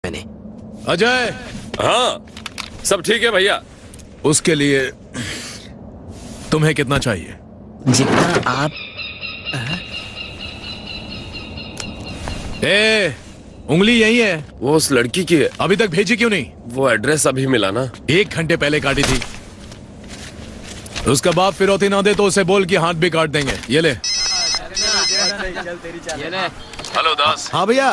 मैंने। अजय। हाँ सब ठीक है भैया। उसके लिए तुम्हें कितना चाहिए? जितना आप। उंगली यही है। वो उस लड़की की है। अभी तक भेजी क्यों नहीं? वो एड्रेस अभी मिला ना। 1 घंटे पहले काटी थी। उसका बाप फिरौती ना दे तो उसे बोल कि हाथ भी काट देंगे। ये ले। हेलो दास। हाँ भैया।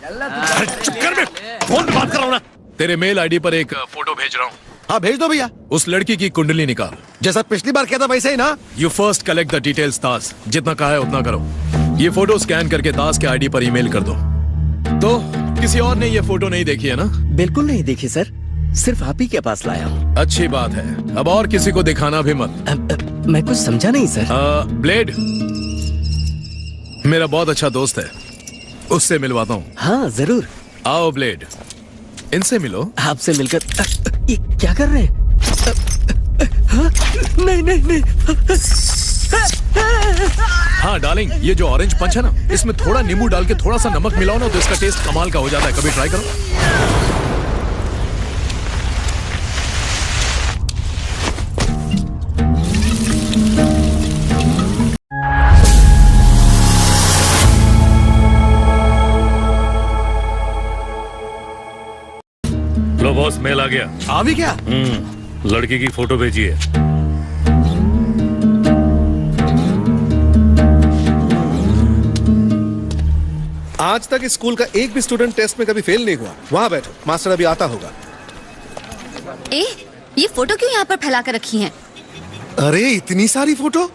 चुप कर बे, फोन पे बात कर रहा हूं ना। तेरे मेल आईडी पर एक फोटो भेज रहा हूँ। हाँ भेज दो भैया। उस लड़की की कुंडली निकाल। जैसा पिछली बार किया था वैसे ही ना। You first collect the details दास। जितना कहा है उतना करो। ये फोटो स्कैन करके दास के आईडी पर ईमेल कर दो। तो किसी और ने ये फोटो नहीं देखी है ना? बिल्कुल नहीं देखी सर, सिर्फ आप ही के पास लाया हूँ। अच्छी बात है, अब और किसी को दिखाना भी मत। मैं कुछ समझा नहीं सर। ब्लेड मेरा बहुत अच्छा दोस्त है, उससे मिलवाता हूँ। हाँ जरूर। आओ ब्लेड, इनसे मिलो। आपसे मिलकर ये क्या कर रहे हैं? नहीं नहीं नहीं। हाँ डार्लिंग, ये जो ऑरेंज पंच है ना, इसमें थोड़ा नींबू डाल के थोड़ा सा नमक मिलाओ ना तो इसका टेस्ट कमाल का हो जाता है। कभी ट्राई करो। लो बॉस, मेल आ गया। आ भी क्या? लड़की की फोटो भेजी है। आज तक इस स्कूल का एक भी स्टूडेंट टेस्ट में कभी फेल नहीं हुआ। वहाँ बैठो, मास्टर अभी आता होगा। ये फोटो क्यों यहाँ पर फैला कर रखी हैं? अरे इतनी सारी फोटो।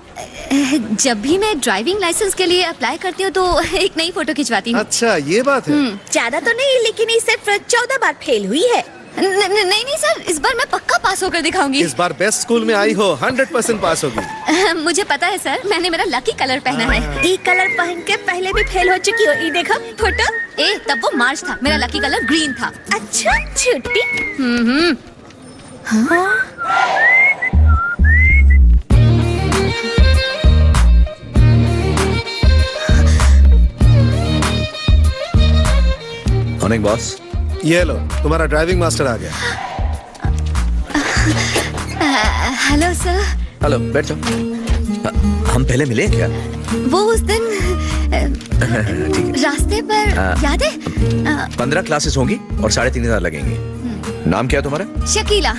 जब भी मैं ड्राइविंग लाइसेंस के लिए अप्लाई करती हूँ तो एक नई फोटो खिंचवाती हूँ। अच्छा ये बात है। ज्यादा तो नहीं, लेकिन ये सिर्फ 14 बार फेल हुई है। नहीं सर, इस बार मैं पक्का पास होकर दिखाऊंगी। इस बार बेस्ट स्कूल में आई हो, 100% पास होगी। मुझे पता है सर, मैंने मेरा लकी कलर पहना है। ये कलर पहन के पहले भी फेल हो चुकी हो। ये देखो फोटो। तब वो मार्च था, मेरा लकी कलर ग्रीन था। अच्छा छुट्टी। Morning boss. ये लो, तुम्हारा ड्राइविंग मास्टर आ गया। Hello sir. हेलो, बैठ जाओ। हम पहले मिले हैं क्या? वो उस दिन रास्ते पर याद है? 15 क्लासेस होंगी और 3,500 लगेंगे। नाम क्या है तुम्हारा? शकीला।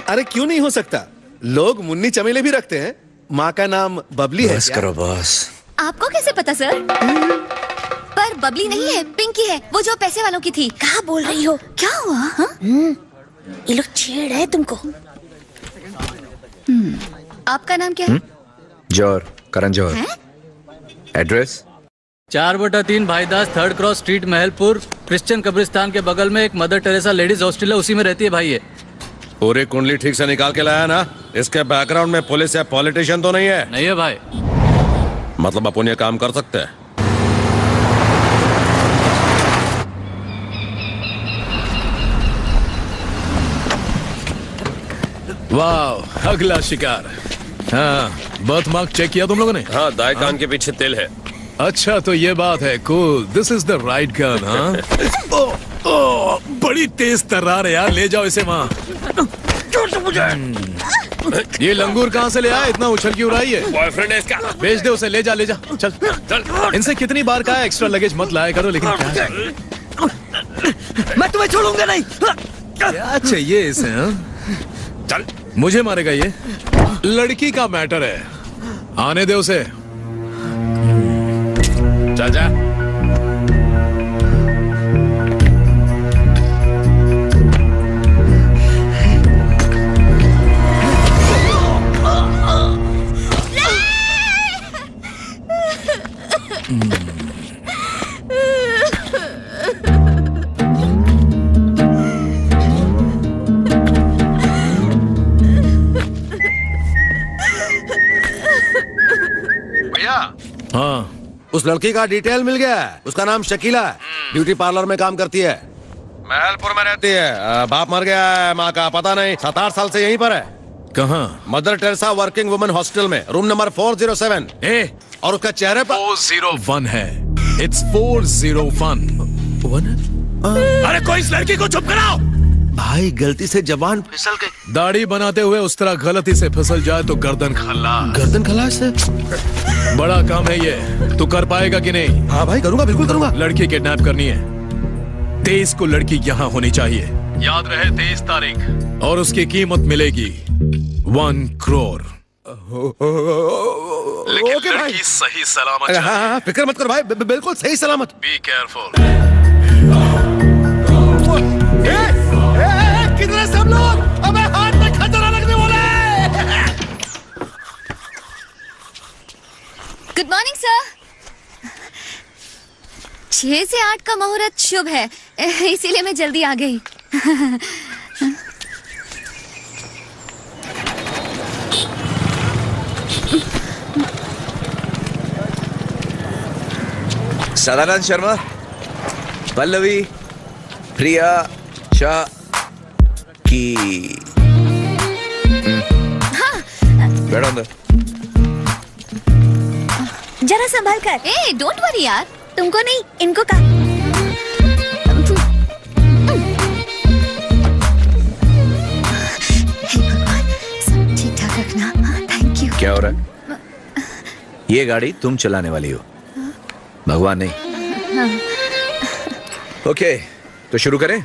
अरे क्यों नहीं हो सकता, लोग मुन्नी चमेली भी रखते हैं। माँ का नाम बबली है। बस करो बॉस। आपको कैसे पता सर? पर बबली नहीं है, पिंकी है, वो जो पैसे वालों की थी। कहाँ बोल रही हो? क्या हुआ? हाँ? ये लोग छेड़ रहे हैं तुमको। आपका नाम क्या है? Johar, Karan Johar. Address 4/3 Bhaidas 3rd cross street, Mahalpur. Christian कब्रिस्तान के बगल में एक मदर टेरेसा लेडीज हॉस्टल है, उसी में रहती है भाई ये। पूरी कुंडली ठीक से निकाल के लाया ना? इसके बैकग्राउंड में पुलिस या पॉलिटिशियन तो नहीं है? नहीं है भाई। मतलब अपन ये काम कर सकते हैं? वाह, अगला शिकार। हाँ, बर्थ मार्क चेक किया तुम लोगों ने? हाँ, दाएं कान के पीछे तिल है। अच्छा तो ये बात है। Cool, this is the right gun. हाँ बड़ी तेज तर्रार है यार, ले जाओ इसे वहाँ। ये लंगूर कहाँ से ले आया? इतना उछल क्यों रहा है? बॉयफ्रेंड है इसका। भेज दे उसे, ले जा ले जा। चल चल। इनसे कितनी बार कहा है एक्स्ट्रा लगेज मत लाया करो, लेकिन क्या मैं तुम्हें छोड़ूंगा नहीं। क्या चाहिए इसे? चल, मुझे मारेगा ये? लड़की का मैटर है, आने दे उसे। चल जा। हाँ, उस लड़की का डिटेल मिल गया है। उसका नाम शकीला है, ब्यूटी पार्लर में काम करती है। महलपुर में रहती है। बाप मर गया है, माँ का पता नहीं। 7-8 साल से यहीं पर है। कहाँ? Mother Teresa working women hostel में, रूम नंबर 407। ए, और उसका चेहरे पर 401 है। It's 40 fun. अरे कोई इस लड़की को चुप कराओ। भाई गलती से जबान फिसल गई। दाढ़ी बनाते हुए उस तरह गलती से फिसल जाए तो गर्दन खल्लास। गर्दन खलास है। बड़ा काम है ये, तू कर पाएगा कि नहीं? हाँ भाई करूंगा, बिल्कुल करूंगा। लड़की किडनैप करनी है। 23 को लड़की यहाँ होनी चाहिए, याद रहे 23 तारीख। और उसकी कीमत मिलेगी 1 करोड़। लेकिन ओके भाई। लड़की सही सलामत हाँ चाहिए। हाँ फिक्र मत कर भाई, बिल्कुल सही सलामत। Be careful. किधर सब लोग? अबे हाथ में खतरा लगने वाला है। Good morning sir. 6 से 8 का मुहूर्त शुभ है, इसीलिए मैं जल्दी आ गई। सदानंद शर्मा, पल्लवी, प्रिया, शाह की। बैठो अंदर। जरा संभाल कर। ए डोंट वरी यार। तुमको नहीं, इनको का। हे भगवान, सब ठीक ठाक रखना। Thank you. क्या हो रहा है? ये गाड़ी तुम चलाने वाली हो, भगवान नहीं। ओके, तो शुरू करें।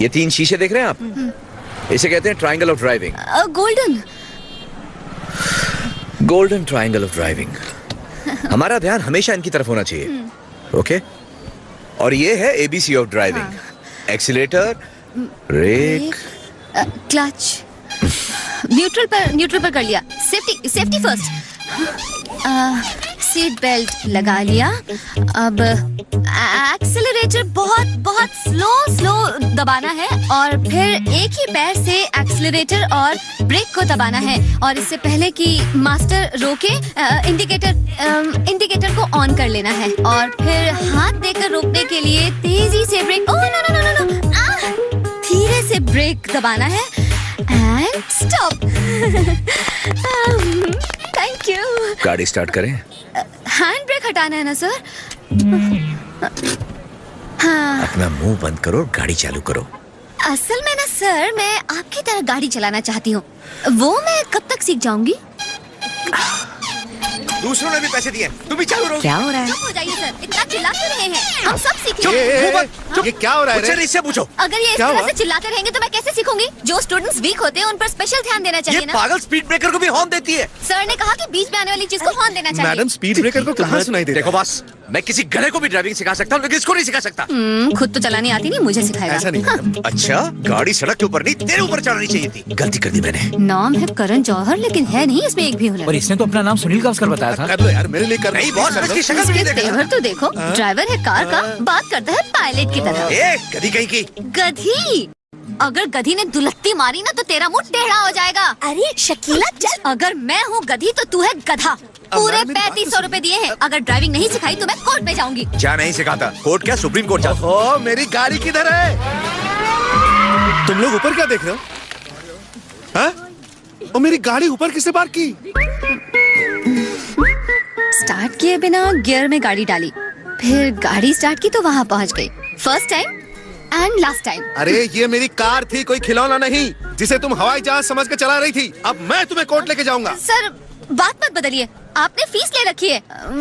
ये 3 शीशे देख रहे हैं आप? इसे कहते हैं triangle of driving. Golden. Golden triangle of driving. हमारा ध्यान हमेशा इनकी तरफ होना चाहिए। ओके, और ये है ABC of driving. Accelerator, brake, clutch. Neutral पर कर लिया। Safety first. सीट बेल्ट लगा लिया। अब एक्सेलरेटर बहुत स्लो दबाना है और फिर एक ही पैर से एक्सेलरेटर और ब्रेक को दबाना है। और इससे पहले कि मास्टर रोके इंडिकेटर को ऑन कर लेना है और फिर हाथ देकर रोकने के लिए तेजी से ब्रेक। ओह नो, धीरे से ब्रेक दबाना है एंड स्टॉप। Thank you. गाड़ी स्टार्ट करें। हैंड ब्रेक हटाना है ना सर? हाँ। अपना मुंह बंद करो और गाड़ी चालू करो। असल में ना सर, मैं आपकी तरह गाड़ी चलाना चाहती हूँ। वो मैं कब तक सीख जाऊंगी? दूसरों ने भी पैसे दिए, तुम भी चालू रहो। क्या हो रहा है? चुप हो जाइए सर, इतना चिल्ला क्यों रहे हैं? हम सब सीखेंगे। ये क्या हो रहा है? मुझसे इससे पूछो। अगर ये इस क्या तरह हुआ? से चिल्लाते रहेंगे तो मैं कैसे सीखूंगी? जो स्टूडेंट्स वीक होते हैं उन पर स्पेशल ध्यान देना चाहिए ये ना। पागल स्पीड ब्रेकर को भी हॉर्न देती है। सर ने कहा कि बीच में आने वाली चीज को हॉर्न देना चाहिए। मैडम स्पीड ब्रेकर को कहाँ सुनाई देता है? देखो बॉस, मैं किसी गधे को भी ड्राइविंग सिखा सकता हूँ, लेकिन इसको नहीं सिखा सकता। खुद तो चलानी आती नहीं, मुझे सिखाएगा। ऐसा नहीं मैडम। अच्छा, गाड़ी सड़क के ऊपर नहीं, तेरे ऊपर चढ़ानी चाहिए थी। गलती कर दी मैंने। नाम है करण जौहर, लेकिन है नहीं इसमें एक भी हुनर। पर इसने तो अपना नाम सुनील गावस्कर बताया था। कर लो यार, मेरे लिए कर। नहीं बॉस, मैं इसकी शक्ल भी इसके नहीं देखा। तेवर तो देखो। ड्राइवर है कार का, बात करता है पायलट की तरह। ए, गधी कहीं की। गधी? अगर गधी ने दुलत्ती मारी ना तो तेरा मुंह टेढ़ा हो जाएगा। अरे शकीला चल। अगर मैं हूँ गधी तो तू है गधा। पूरे मैडम, मेरी बात 3500 रुपए दिए हैं। अगर ड्राइविंग नहीं सिखाई तो मैं कोर्ट में जाऊंगी। क्या नहीं सिखाता? कोर्ट क्या, सुप्रीम कोर्ट जा। ओ मेरी गाड़ी किधर है? तुम लोग ऊपर क्या देख रहे हो? हाँ? और मेरी गाड़ी ऊपर किसने पार्क की? स्टार्ट किए बिना गियर में गाड़ी डाली, फिर गाड़ी स्टार्ट की तो वहाँ पहुँच गई। First time and last time. अरे ये मेरी कार थी, कोई खिलौना नहीं जिसे तुम हवाई जहाज समझ के चला रही थी। अब मैं तुम्हें कोर्ट लेके जाऊंगा। सर बात मत बदलिए, आपने फीस ले रखी है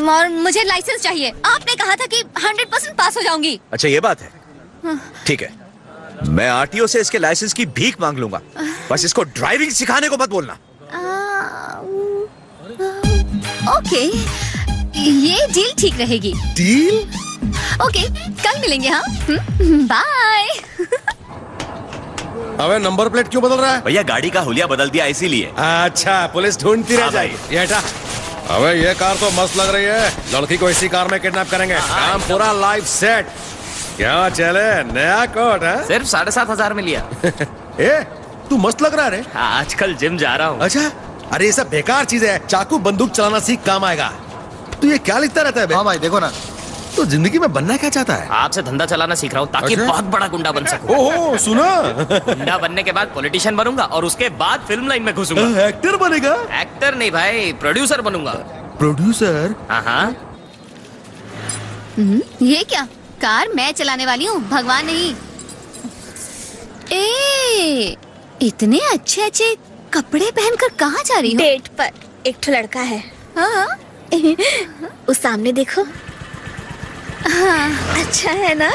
और मुझे लाइसेंस चाहिए। आपने कहा था कि 100% पास हो जाऊंगी। अच्छा ये बात है, ठीक है। मैं आरटीओ से इसके लाइसेंस की भीख मांग लूंगा। बस इसको ड्राइविंग सिखाने को मत बोलना। ओके, ये डील ठीक रहेगी। डील? ओके, कल मिलेंगे। हाँ, बाय। अबे नंबर प्लेट क्यों बदल रहा है? भैया गाड़ी का हुलिया बदल दिया इसीलिए। अच्छा, पुलिस ढूंढती रह हाँ भाई। जाएगी। ये हटा। अबे ये कार तो मस्त लग रही है। लड़की को इसी कार में किडनैप करेंगे। काम पूरा लाइफ सेट। क्या चले, नया कोट है? सिर्फ 7,500 में लिया। ए, तू मस्त लग रहा है रे। आजकल जिम जा रहा हूँ। अच्छा, अरे ये सब बेकार चीज है। चाकू बंदूक चलाना सीख, काम आएगा। तू ये क्या लिखता रहता है बे? हाँ भाई देखो ना। तो जिंदगी में बनना क्या चाहता है? आपसे धंधा चलाना सीख रहा हूँ ताकि अच्छा? बहुत बड़ा गुंडा बन सकूं। ओहो, सुना? गुंडा बनने के बाद पॉलिटिशियन बनूंगा और उसके बाद फिल्म लाइन में घुसूंगा। एक्टर बनेगा? एक्टर नहीं भाई, प्रोड्यूसर बनूंगा। प्रोड्यूसर? हाँ हाँ। ये क्या? कार मैं चलाने वाली हूँ, भगवान नहीं। ए, इतने अच्छे अच्छे कपड़े पहनकर कहाँ जा रही हो? डेट पर एक ठो लड़का है। हाँ उस सामने देखो। हाँ। अच्छा है ना?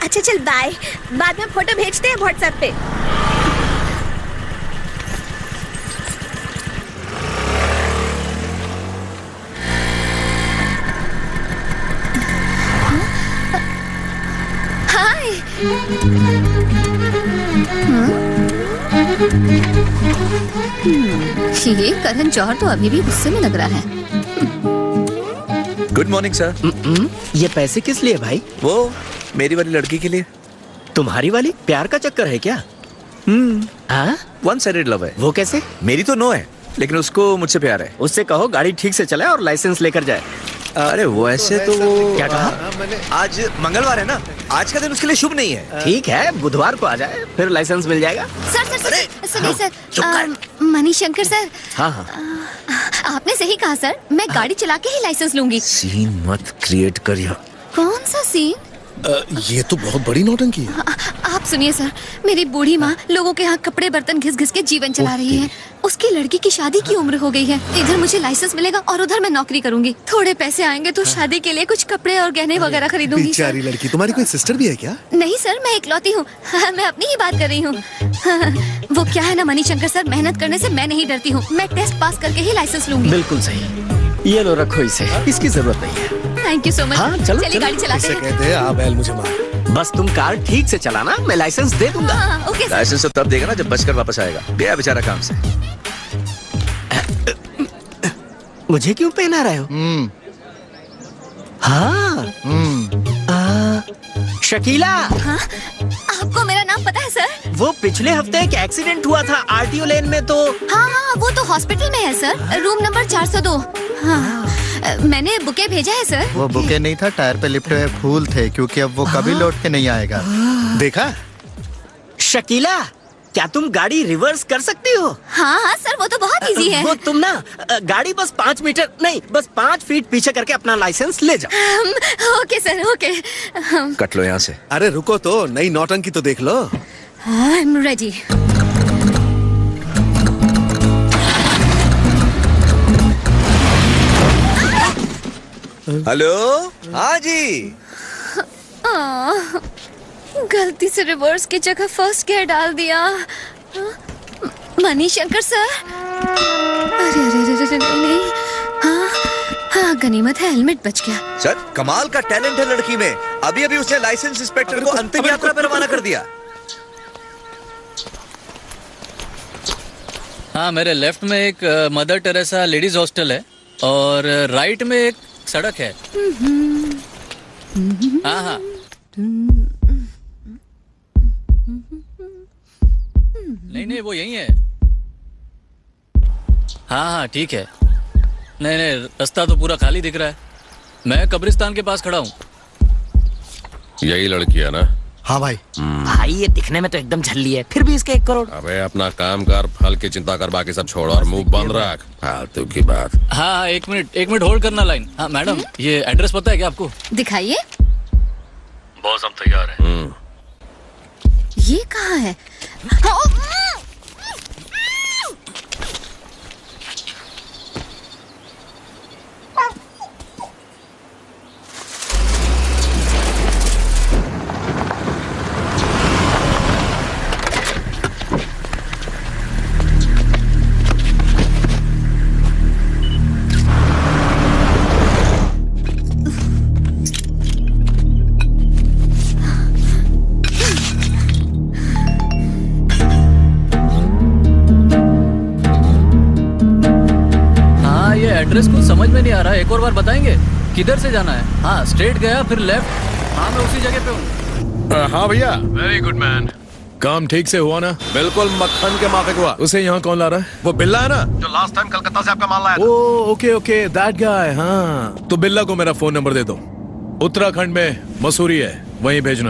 अच्छा चल बाय, बाद में फोटो भेजते हैं व्हाट्सएप पे। हाय। ये करण जौहर तो अभी भी गुस्से में लग रहा है। Good morning sir. ये पैसे किस लिए भाई? वो मेरी वाली लड़की के लिए। तुम्हारी वाली? प्यार का चक्कर है क्या? हाँ? वन साइडेड लव है। वो कैसे? मेरी तो नो है, लेकिन उसको मुझसे प्यार है। उससे कहो गाड़ी ठीक से चलाए और लाइसेंस लेकर जाए। अरे वो ऐसे तो वो क्या कहा? आज मंगलवार है ना, आज का दिन उसके लिए शुभ नहीं है। ठीक है, बुधवार को आ जाए, फिर लाइसेंस मिल जाएगा। सर सुनिए चुप सर, मणिशंकर सर, हाँ हाँ। आपने सही कहा सर, मैं गाड़ी चला के ही लाइसेंस लूंगी। सीन मत क्रिएट करिए। कौन सा सीन? ये तो बहुत बड़ी नौटंकी है। आप सुनिए सर, मेरी बूढ़ी माँ लोगों के यहाँ कपड़े बर्तन घिस घिस के जीवन चला रही है। उसकी लड़की की शादी की उम्र हो गई है। इधर मुझे लाइसेंस मिलेगा और उधर मैं नौकरी करूंगी। थोड़े पैसे आएंगे तो शादी के लिए कुछ कपड़े और गहने वगैरह खरीदूंगी। बेचारी लड़की। तुम्हारी कोई सिस्टर भी है क्या? नहीं सर, मैं इकलौती हूँ। हाँ, मैं अपनी ही बात कर रही हूँ। हाँ, वो क्या है ना मणिशंकर सर, मेहनत करने से मैं नहीं डरती हूँ। मैं टेस्ट पास करके ही लाइसेंस लूंगी। बिल्कुल सही। ये लो, रखो इसे, इसकी जरूरत नहीं है। Thank you so much. हाँ, चलो, चलिए चलो। गाड़ी चलाते इसे हैं। कहते हैं आ बैल मुझे मार। बस तुम कार ठीक से चलाना, मैं लाइसेंस दे दूंगा। हाँ, ओके सर। लाइसेंस तो तब देगा ना जब बचकर वापस आएगा। गया बेचारा काम से। मुझे क्यों पहना रहे हो? हाँ। शकीला, हाँ, आपको मेरा नाम पता है सर? वो पिछले हफ्ते एक एक्सीडेंट हुआ था आरटीओ लेन में तो। हाँ, वो तो हॉस्पिटल में है सर, रूम नंबर 402। हाँ, मैंने बुके भेजा है सर। वो बुके नहीं था, टायर पे लिपटे हुए फूल थे, क्योंकि अब वो कभी लौट के नहीं आएगा। देखा? शकीला, क्या तुम गाड़ी रिवर्स कर सकती हो? हाँ हाँ सर, वो तो बहुत इजी है। वो तुम ना गाड़ी बस 5 मीटर नहीं, बस 5 फीट पीछे करके अपना लाइसेंस ले जाओ। Okay sir, okay. कट लो यहाँ से। अरे रुको तो, नई नौटंकी तो देख लो। I am ready. हेलो। हाँ जी। गलती से रिवर्स की जगह फर्स्ट गियर डाल दिया। मणिशंकर सर। अरे अरे अरे नहीं। हाँ हाँ, गनीमत है हेलमेट बच गया। सर, कमाल का टैलेंट है लड़की में। अभी अभी उसने लाइसेंस इंस्पेक्टर को अंतिम यात्रा पर रवाना कर दिया। हाँ, मेरे लेफ्ट में एक मदर टेरेसा लेडीज हॉस्टल है और राइट में एक सड़क है। हाँ हाँ। नहीं नहीं, वो यही है। हाँ हाँ ठीक है। नहीं नहीं, रास्ता तो पूरा खाली दिख रहा है। मैं कब्रिस्तान के पास खड़ा हूँ। यही लड़की है ना? हाँ भाई। भाई ये दिखने में तो एकदम झल्ली है, फिर भी इसके 1 करोड़। अबे अपना काम कर, फल की चिंता कर, बाकी सब छोड़ और मुंह बंद रख। फालतू की बात। हाँ हाँ, 1 मिनट होल्ड करना लाइन। हाँ मैडम, ये एड्रेस पता है क्या आपको? दिखाइए। बॉस हम तैयार हैं। ये कहाँ है? एड्रेस कुछ समझ में नहीं आ रहा है, एक और बार बताएंगे? किधर से जाना है? हाँ, स्ट्रेट गया फिर लेफ्ट। हाँ, मैं उसी जगह पे हूँ। हाँ भैया। Very good man. काम ठीक से हुआ ना? बिल्कुल मक्खन के माफिक हुआ। उसे यहाँ कौन ला रहा है? वो बिल्ला है ना, जो लास्ट टाइम कलकत्ता से आपका माल लाया था। Okay okay, that guy. हाँ, तो बिल्ला को मेरा फोन नंबर दे दो। उत्तराखंड में मसूरी है, वहीं भेजना।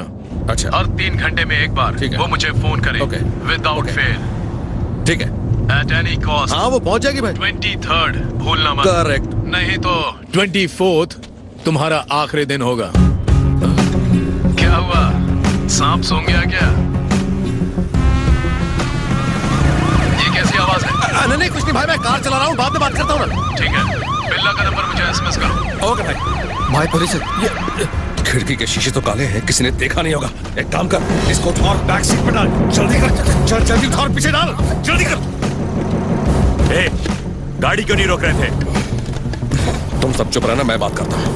अच्छा। हर 3 घंटे में एक बार वो मुझे फोन करे। ओके। Without fail. ठीक है। At any cost. हाँ वो पहुंच जाएगी भाई। 23rd भूलना मत। करेक्ट। नहीं तो 24th तुम्हारा आखिरी दिन होगा। क्या हुआ, सांप सो गया क्या? ये कैसी आवाज है? नहीं कुछ नहीं भाई, मैं कार चला रहा हूँ, बाद में बात करता हूँ ना। ठीक है, बिल्ला का नंबर मुझे एसएमएस करो। ओके भाई पुलिस खिड़की के शीशे तो काले हैं, किसी ने देखा नहीं होगा। एक काम कर, इसको उठा और बैक सीट पे डाल। जल्दी कर, जल्दी उठा और पीछे डाल, जल्दी कर। ए, गाड़ी क्यों नहीं रोक रहे थे? तुम सब चुप रहना, मैं बात करता हूँ।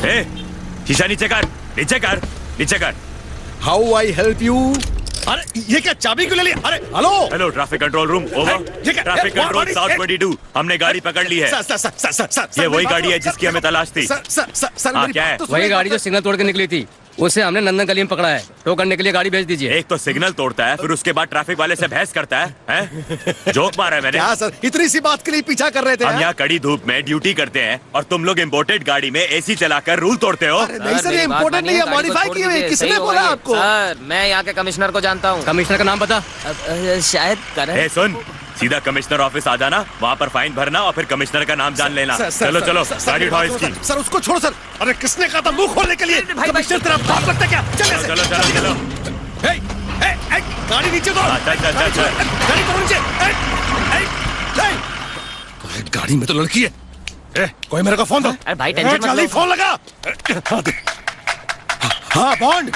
ए, शीशा नीचे कर, नीचे कर, नीचे कर। How I help you? अरे ये क्या, चाबी क्यों ले लिया? अरे hello hello, traffic control room over. Traffic control south 22, हमने गाड़ी पकड़ ली है। ये वही गाड़ी है जिसकी हमें तलाश थी। सर क्या है? वही गाड़ी जो सिग्नल तोड़ के निकली थी, उसे हमने नंदन गली में पकड़ा है। टो करने के लिए गाड़ी भेज दीजिए। एक तो सिग्नल तोड़ता है, फिर उसके बाद ट्रैफिक वाले से बहस करता है, हैं? जोक मारा है मैंने। क्या सर, इतनी सी बात के लिए पीछा कर रहे थे? हम यहाँ कड़ी धूप में ड्यूटी करते हैं और तुम लोग इम्पोर्टेड गाड़ी में एसी चलाकर रूल तोड़ते हो। नहीं सर, ये इम्पोर्टेंट नहीं है, मॉडिफाई किए हुए। किसने बोला आपको? सर, मैं यहाँ के कमिश्नर को जानता हूँ। कमिश्नर का नाम बता। शायद करण। ए सुन, सीधा कमिश्नर ऑफिस आ जाना, वहाँ पर फाइन भरना और फिर कमिश्नर का नाम जान लेना। चलो चलो, गाड़ी उठाओ इसकी। सर उसको छोड़ो सर। अरे किसने कहा था मुंह खोलने के लिए? कमिश्नर तेरा बाप लगता है क्या? चलो चलो चलो। गाड़ी नीचे दो। गाड़ी को नीचे। गाड़ी में तो लड़की है। कोई मेरे को फोन दो। अरे भाई टेंशन मत जल्दी लो। फोन लगा। हाँ बॉन्ड।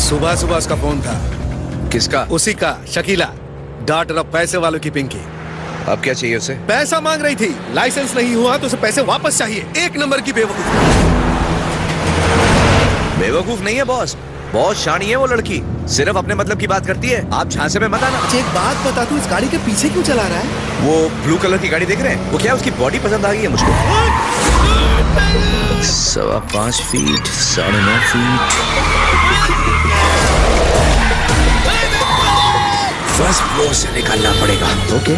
सुबह सुबह उसका फोन था। किसका? उसी का, शकीला, डॉटर ऑफ पैसे वालों की पिंकी। अब क्या चाहिए उसे? पैसा मांग रही थी, लाइसेंस नहीं हुआ तो उसे पैसे वापस चाहिए। एक नंबर की बेवकूफ। बेवकूफ नहीं है बॉस, बहुत शानी है वो लड़की, सिर्फ अपने मतलब की बात करती है। आप झांसे में मत आना। एक बात बता, तू इस गाड़ी के पीछे क्यों चला रहा है? वो ब्लू कलर की गाड़ी देख रहे हैं? वो क्या, उसकी बॉडी पसंद आ गई है मुझको। 5.25 फीट, 9.5 फीट। फर्स्ट फ्लोर से निकालना पड़ेगा। ओके।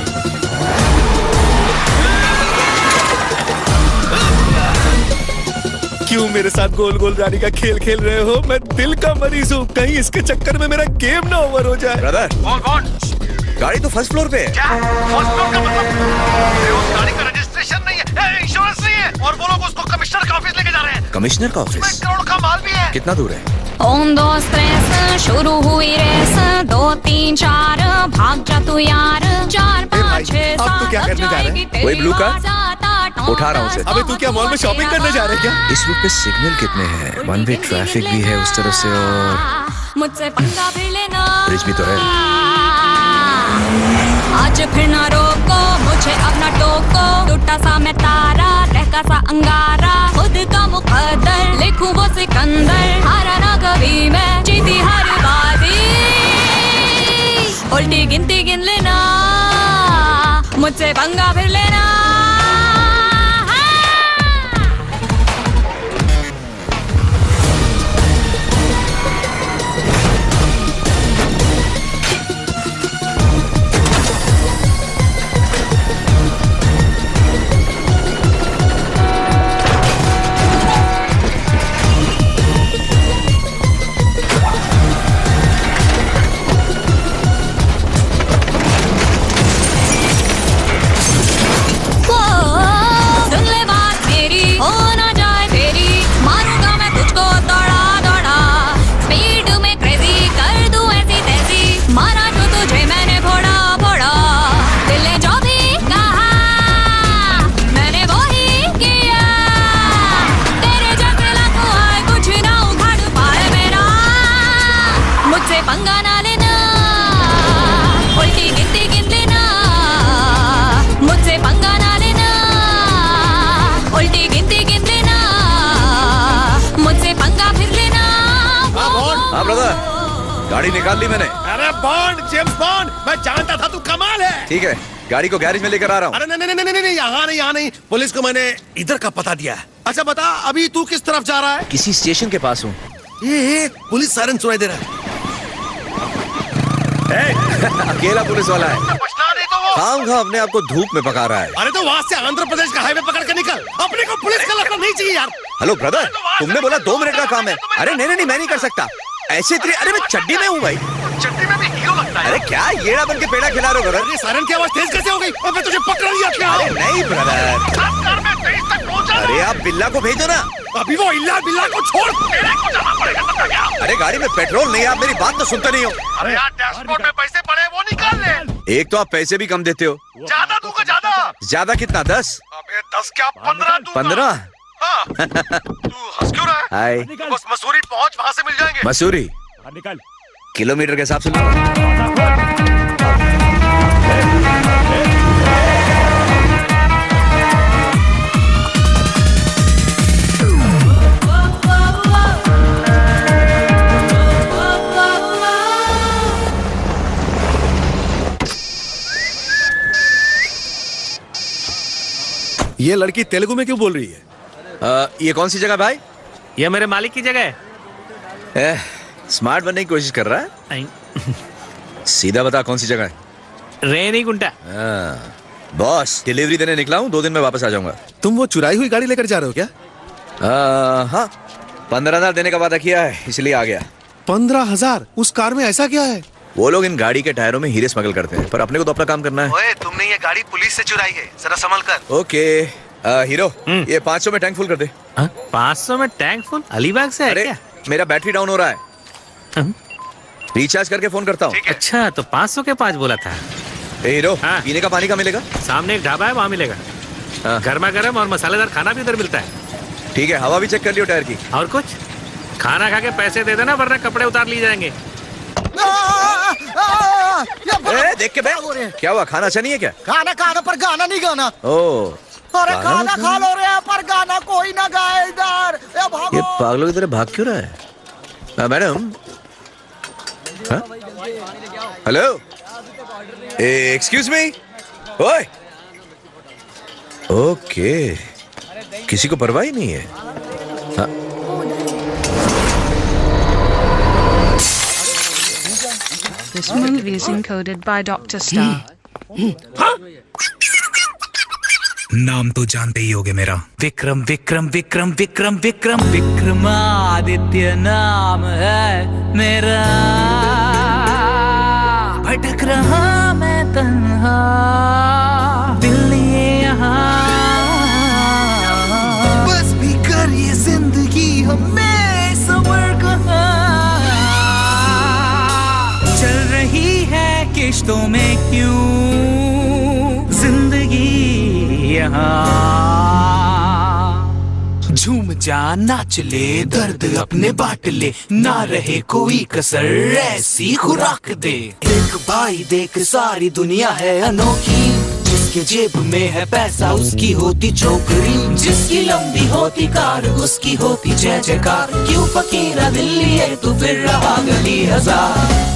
क्यों मेरे साथ गोल गोल जाने का खेल खेल रहे हो? मैं दिल का मरीज हूँ, कहीं इसके चक्कर में मेरा गेम ना ओवर हो जाए। ब्रदर, गाड़ी तो फर्स्ट फ्लोर पे है। क्या? फर्स्ट फ्लोर का मतलब? उस गाड़ी का रजिस्ट्रेशन नहीं है, इंश्योरेंस नहीं है, और वो लोग उसको कमिश्नर का ऑफिस लेके जा रहे हैं। कमिश्नर का ऑफिस? 1 करोड़ का माल भी है। कितना दूर है? 1 2 3 शुरू हुई रेस, 2 3 4 भाग जा तू यार, 4 5 6 अब तू क्या करने जा रहे हैं? वही ब्लू कार उठा रहा हूँ उसे। अबे तू क्या मॉल में शॉपिंग करने जा रहे हैं क्या? इस रूट पे सिग्नल कितने हैं? 1 वे ट्रैफिक भी है उस तरफ से और मुझसे पंगा फिर लेना, ब्रिज भी तो है। आज फिर ना रोको मुझे, अब ना टोको। टूटा सा मैं तारा, रहका सा अंगारा, खुद का मुकद्दर लिखूं वो सिकंदर। हारा ना कभी मैं, जीती हर बाजी। उल्टी गिनती गिन लेना, मुझसे पंगा फिर लेना। पंगा ना लेना, उल्टी गिनती गिन लेना, मुझसे पंगा ना लेना, उल्टी गिनती गिन लेना, मुझसे पंगा फिर लेना। हाँ ब्रदर, गाड़ी निकाल ली मैंने। अरे बॉन्ड, जेम्स बॉन्ड, मैं जानता था तू कमाल है। ठीक है, गाड़ी को गैरेज में लेकर आ रहा हूँ। अरे नहीं, यहाँ नहीं, पुलिस को मैंने इधर का पता दिया है। अच्छा बता, अभी तू किस तरफ जा रहा है? किसी स्टेशन के पास हूँ। ये पुलिस सायरन सुनाई दे रहा है। अकेला पुलिस वाला है, पछता नहीं तो वो खामखा अपने आप को धूप में पका रहा है। अरे तो वहाँ से आंध्र प्रदेश का हाईवे पकड़ के निकल, अपने को पुलिस का लगना नहीं चाहिए यार। हेलो ब्रदर, तुमने बोला 2 मिनट का काम है। अरे नहीं, मैं नहीं कर सकता ऐसे। अरे मैं चड्डी में हूँ भाई। चड्डी में भी हीरो लगता अरे क्या येड़ा बन के पेड़ा खिला रहे हो ब्रदर? अरे सायरन की आवाज तेज कैसे हो गई? अब मैं तुझे पकड़ लिया क्या? अरे नहीं ब्रदर, अरे आप बिल्ला को भेजो ना। अभी वो इल्ला बिल्ला को छोड़, मेरे को जाना पड़ेगा। तब क्या? अरे गाड़ी में पेट्रोल नहीं है, आप मेरी बात तो सुनते नहीं हो। अरे यार डैशबोर्ड में पैसे पड़े वो निकाल ले। एक तो आप पैसे भी कम देते हो। ज्यादा दूंगा ज्यादा। ज्यादा कितना? 10? अबे 10 क्या 15 दूंगा। 15? हाँ। तू हंस क्यों रहा है? हाय। बस मसूरी पहुंच, वहाँ से मिल जाएंगे। मसूरी निकल। किलोमीटर के हिसाब से ये लड़की तेलुगु में क्यों बोल रही है? ये कौन सी जगह भाई? ये मेरे मालिक की जगह है। स्मार्ट बनने की कोशिश कर रहा है। सीधा बता कौन सी जगह है? रेनीगुंटा। बॉस डिलीवरी देने निकला हूँ, 2 दिन में वापस आ जाऊंगा। तुम वो चुराई हुई गाड़ी लेकर जा रहे हो क्या? हाँ 15,000 देने का वादा किया है, इसलिए आ गया। 15,000? उस कार में ऐसा क्या है? वो लोग इन गाड़ी के टायरों में हीरे स्मगल करते हैं, पर अपने को तो अपना काम करना है। ओए, तुमने ये गाड़ी पुलिस से चुराई है, जरा संभल कर। ओके हीरो, ये 500 में टैंक फुल कर दे। 500 में टैंक फुल? अलीबाग से है क्या? मेरा बैटरी डाउन हो रहा है, रिचार्ज करके फोन करता हूँ। अच्छा तो 500 के 5 बोला था। हीरो, पीने का पानी का मिलेगा? सामने एक ढाबा है, वहाँ मिलेगा। गर्मा गर्म और मसालेदार खाना भी उधर मिलता है। ठीक है, हवा भी चेक कर लियो टायर की। और कुछ? खाना खा के पैसे दे देना, वरना कपड़े उतार लिए जाएंगे। देख के बैठ। क्या हुआ, खाना अच्छा नहीं है क्या? खाना खाना पर गाना नहीं गाना। ओ अरे खाना खा लो रे, पर गाना कोई ना गाए इधर। ये पागलों की तरह भाग क्यों रहा है? Madam, hello, excuse me. ओए, ओके, किसी को परवाह ही नहीं है। This movie is encoded by Dr. Star. नाम तो जानते ही होगे मेरा। विक्रम विक्रम विक्रम विक्रम विक्रम विक्रमादित्य नाम है मेरा। भटक रहा मैं तन्हा, दिल लिए यहाँ। बस भी कर ये जिंदगी हमें सबर कहाँ। चल रही है किश्तों में क्यों जिंदगी यहाँ। झूम जा नाच ले, दर्द अपने बांट ले, ना रहे कोई कसर, ऐसी खुराक दे। देख भाई देख, सारी दुनिया है अनोखी। जिसके जेब में है पैसा उसकी होती छोकरी, जिसकी लंबी होती कार उसकी होती जय जयकार। क्यों फकीरा दिल लिए तू फिर रहा गली हजार।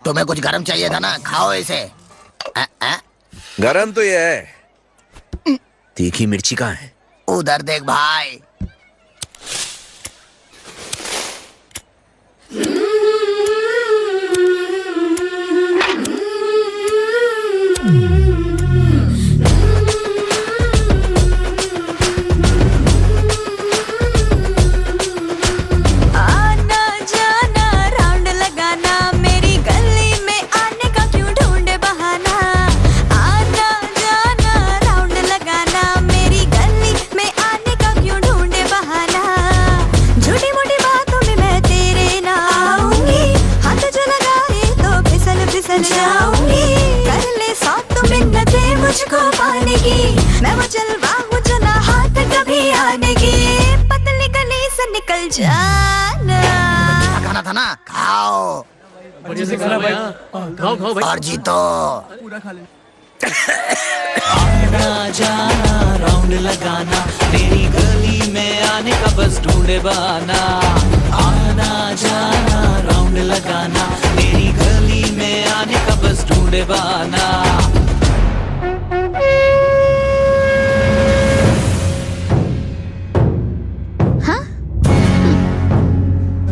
तुम्हें कुछ गरम चाहिए था ना, खाओ इसे। गरम तो ये है, तीखी मिर्ची कहाँ है? उधर देख भाई। मुझको पाने की मैं वो जलवा हूँ जो ना हाथ कभी आने की। पतली गली से निकल जाना। खाना था ना, खाओ। खाओ भाई। और जीतो। आना जाना राउंड लगाना, तेरी गली में आने का बस ढूंढे बहाना। आना जाना राउंड लगाना, तेरी गली में आने का बस ढूंढे बहाना।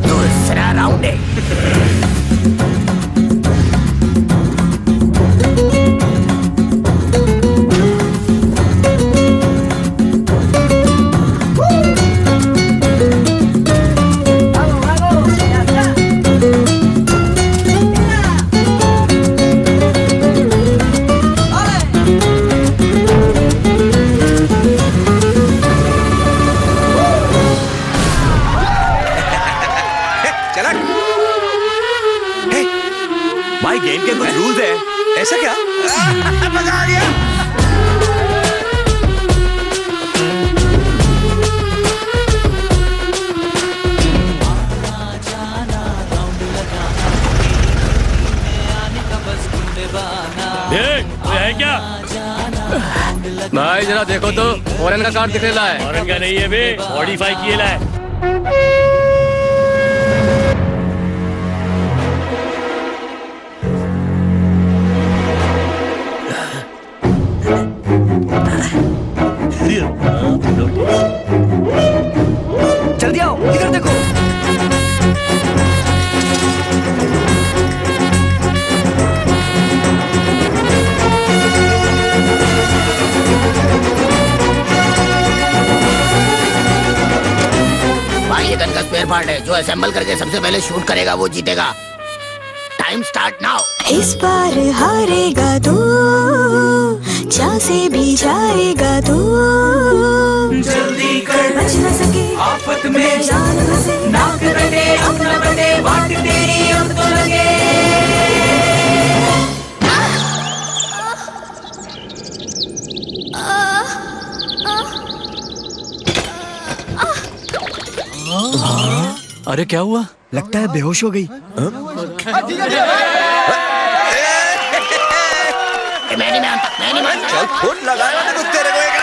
दूसरा राउंड है। भाई गेम के कुछ रूल्स है। ऐसा क्या? मजा आ गया। है क्या भाई? जरा देखो तो फॉरेन का कार्ड दिखेला है। फॉरेन का नहीं है बे, मॉडिफाई किएला है। जल्दी आओ, इधर देखो। भाई ये गन का स्पेयर पार्ट है, जो असेंबल करके सबसे पहले शूट करेगा वो जीतेगा। Time start now. इस बार हारेगा तू, जहाँ से भी जाएगा तू। जल्दी कर, बच न सके आफत में जान बसे, नाक कटे अपना बटे, वाट तेरी अब तो लगे। अरे क्या हुआ? लगता है बेहोश हो गई। मैं नहीं मानता। चल फुट लगाया मैंने कुछ तेरे को एक।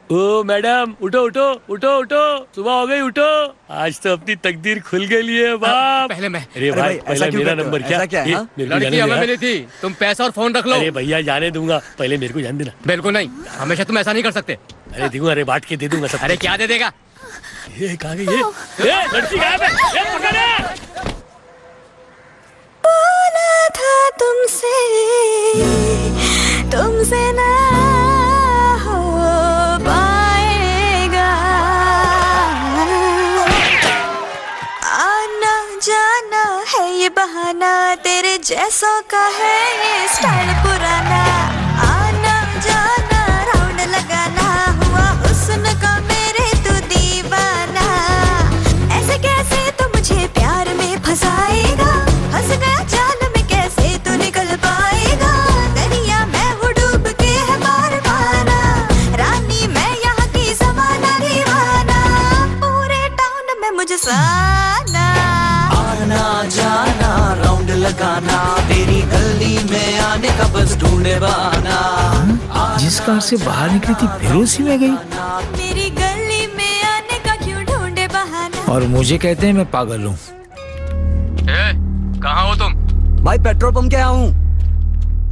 ओ मैडम, उठो उठो उठो उठो, सुबह हो गई, उठो। आज तो अपनी तकदीर खुल गई है बाप। पहले मैं। अरे भाई पहले मेरा नंबर क्या? लड़की हमें मिली थी, तुम पैसा और फोन रख लो। अरे भैया जाने दूंगा, पहले मेरे को जान देना। बिल्कुल नहीं, हमेशा तुम ऐसा नहीं कर सकते। अरे दूंगा, अरे बांट के दे दूंगा सब। अरे क्या दे देगा? ये कहाँ गई ये? लड़की कहाँ है? ये पकड़। बोला था तुमसे ना हो पाएगा। आना जाना है ये बहाना, तेरे जैसों का है ये स्टाइल पुराना। आना जाना राउंड लगाना, हुआ हुस्न का मेरे तू दीवाना। ऐसे कैसे तू मुझे प्यार में फंसाएगा, फंस गया जाल में कैसे तू निकल पाएगा। दरिया मैं हूँ डूब के है पार पाना, रानी मैं यहाँ की ज़माना दीवाना। पूरे टाउन में मुझे साना। आना जाना राउंड लगाना, तेरी गली में आने का बस ढूंढे बहाना। जिस कार से बाहर निकली थी फिर उसी में गई, मेरी गली में आने का क्यों ढूंढे बहाना। और मुझे कहते हैं मैं पागल हूँ। कहाँ हो तुम? भाई पेट्रोल पंप के आया हूँ।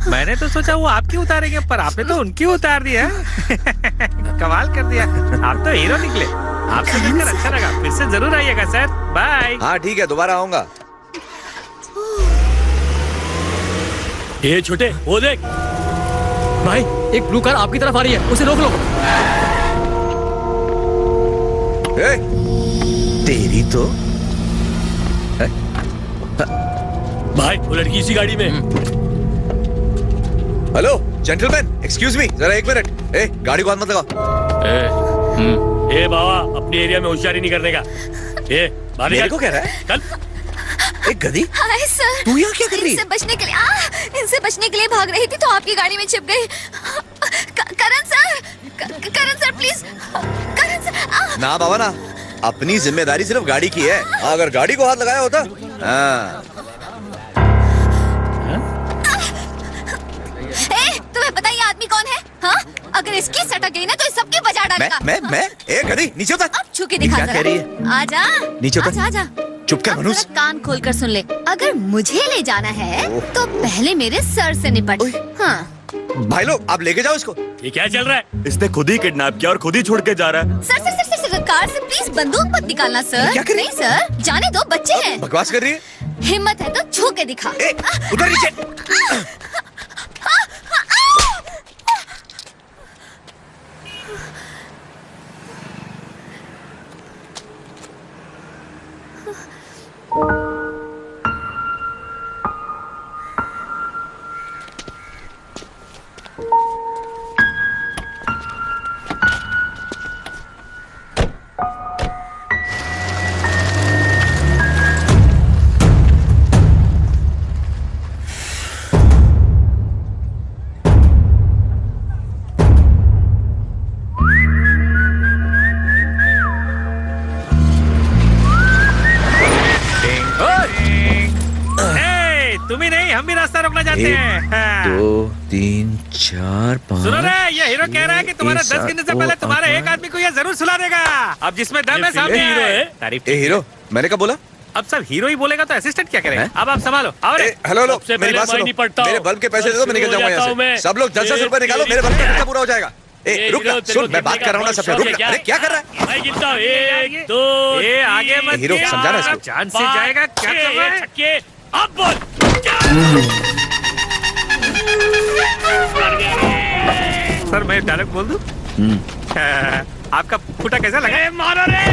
मैंने तो सोचा वो आपकी उतारेंगे, पर आपने तो उनकी उतार दिया। कमाल कर दिया, आप तो हीरो निकले। आपसे मिलकर अच्छा लगा, फिर से जरूर आइएगा सर। बाय। हाँ ठीक है, दोबारा आऊंगा। ये छोटे, वो देख भाई, एक ब्लू कार आपकी तरफ आ रही है, उसे रोक लो। तेरी तो भाई वो लड़की इसी गाड़ी में। हेलो जेंटलमैन, एक्सक्यूज मी, जरा एक मिनट। गाड़ी को हाथ मत लगा। ए बाबा, अपने एरिया में होशियारी नहीं करने का। ए मेरे को कह रहा है? चल। एक गधी। हाय सर, तू यहाँ क्या कर रही है? इनसे बचने के लिए भाग रही थी तो आपकी गाड़ी में छिप गई। करण सर प्लीज, करण सर। ना बाबा ना, अपनी जिम्मेदारी सिर्फ गाड़ी की है। अगर गाड़ी को हाथ लगाया होता। तुम्हें पता ये आदमी कौन है? हाँ, अगर इसकी सटक गई ना तो इस सबकी बजा डालेगा। मैं गधी, नीचे उतर। अब छू के दिखा। क्या कह रही है? आजा नीचे उतर। आजा। चुप कर मनुष्य। कान खोल कर सुन ले, अगर मुझे ले जाना है तो पहले मेरे सर से निपट। हाँ भाई लोग, आप लेके जाओ इसको। ये क्या चल रहा है? इसने खुद ही किडनैप किया और खुद ही छोड़ के जा रहा है। सर, कार से प्लीज बंदूक मत निकालना सर। क्या कर रही? नहीं सर, जाने दो, बच्चे हैं। बकवास कर रही है। हिम्मत है तो छू के दिखा। उधर नीचे। जाते हैं। 2 3 4 5। सुनो रे, ये हीरो कह रहा है कि तुम्हारा 10 गिनने से पहले तुम्हारे एक आदमी को ये जरूर सुला देगा। अब जिसमें दम है सामने हीरो है। तारीफ। ए हीरो, मैंने कब बोला? अब सब हीरो ही बोलेगा तो असिस्टेंट क्या करेगा? अब आप संभालो। और हेलो हेलो, मेरी बात सुनो। मेरे बल्ब के पैसे दे दो, मैं निकल जाऊंगा यहाँ से। सब लोग जल्द से रुपए निकालो, मेरे बल्ब का खर्चा पूरा हो जाएगा। ए रुक ना, सुन, मैं बात कर रहा हूँ ना सबसे। रुक ना, अरे क्या कर रहा है? मैं गिनता हूँ 1 2 ये आगे मत हीरो समझाना इसको। जान से जाएगा। क्या कर रहा है? अब बोल। सर मैं डायरेक्ट बोल दूं? आपका फूटा कैसा लगा? मारो रे।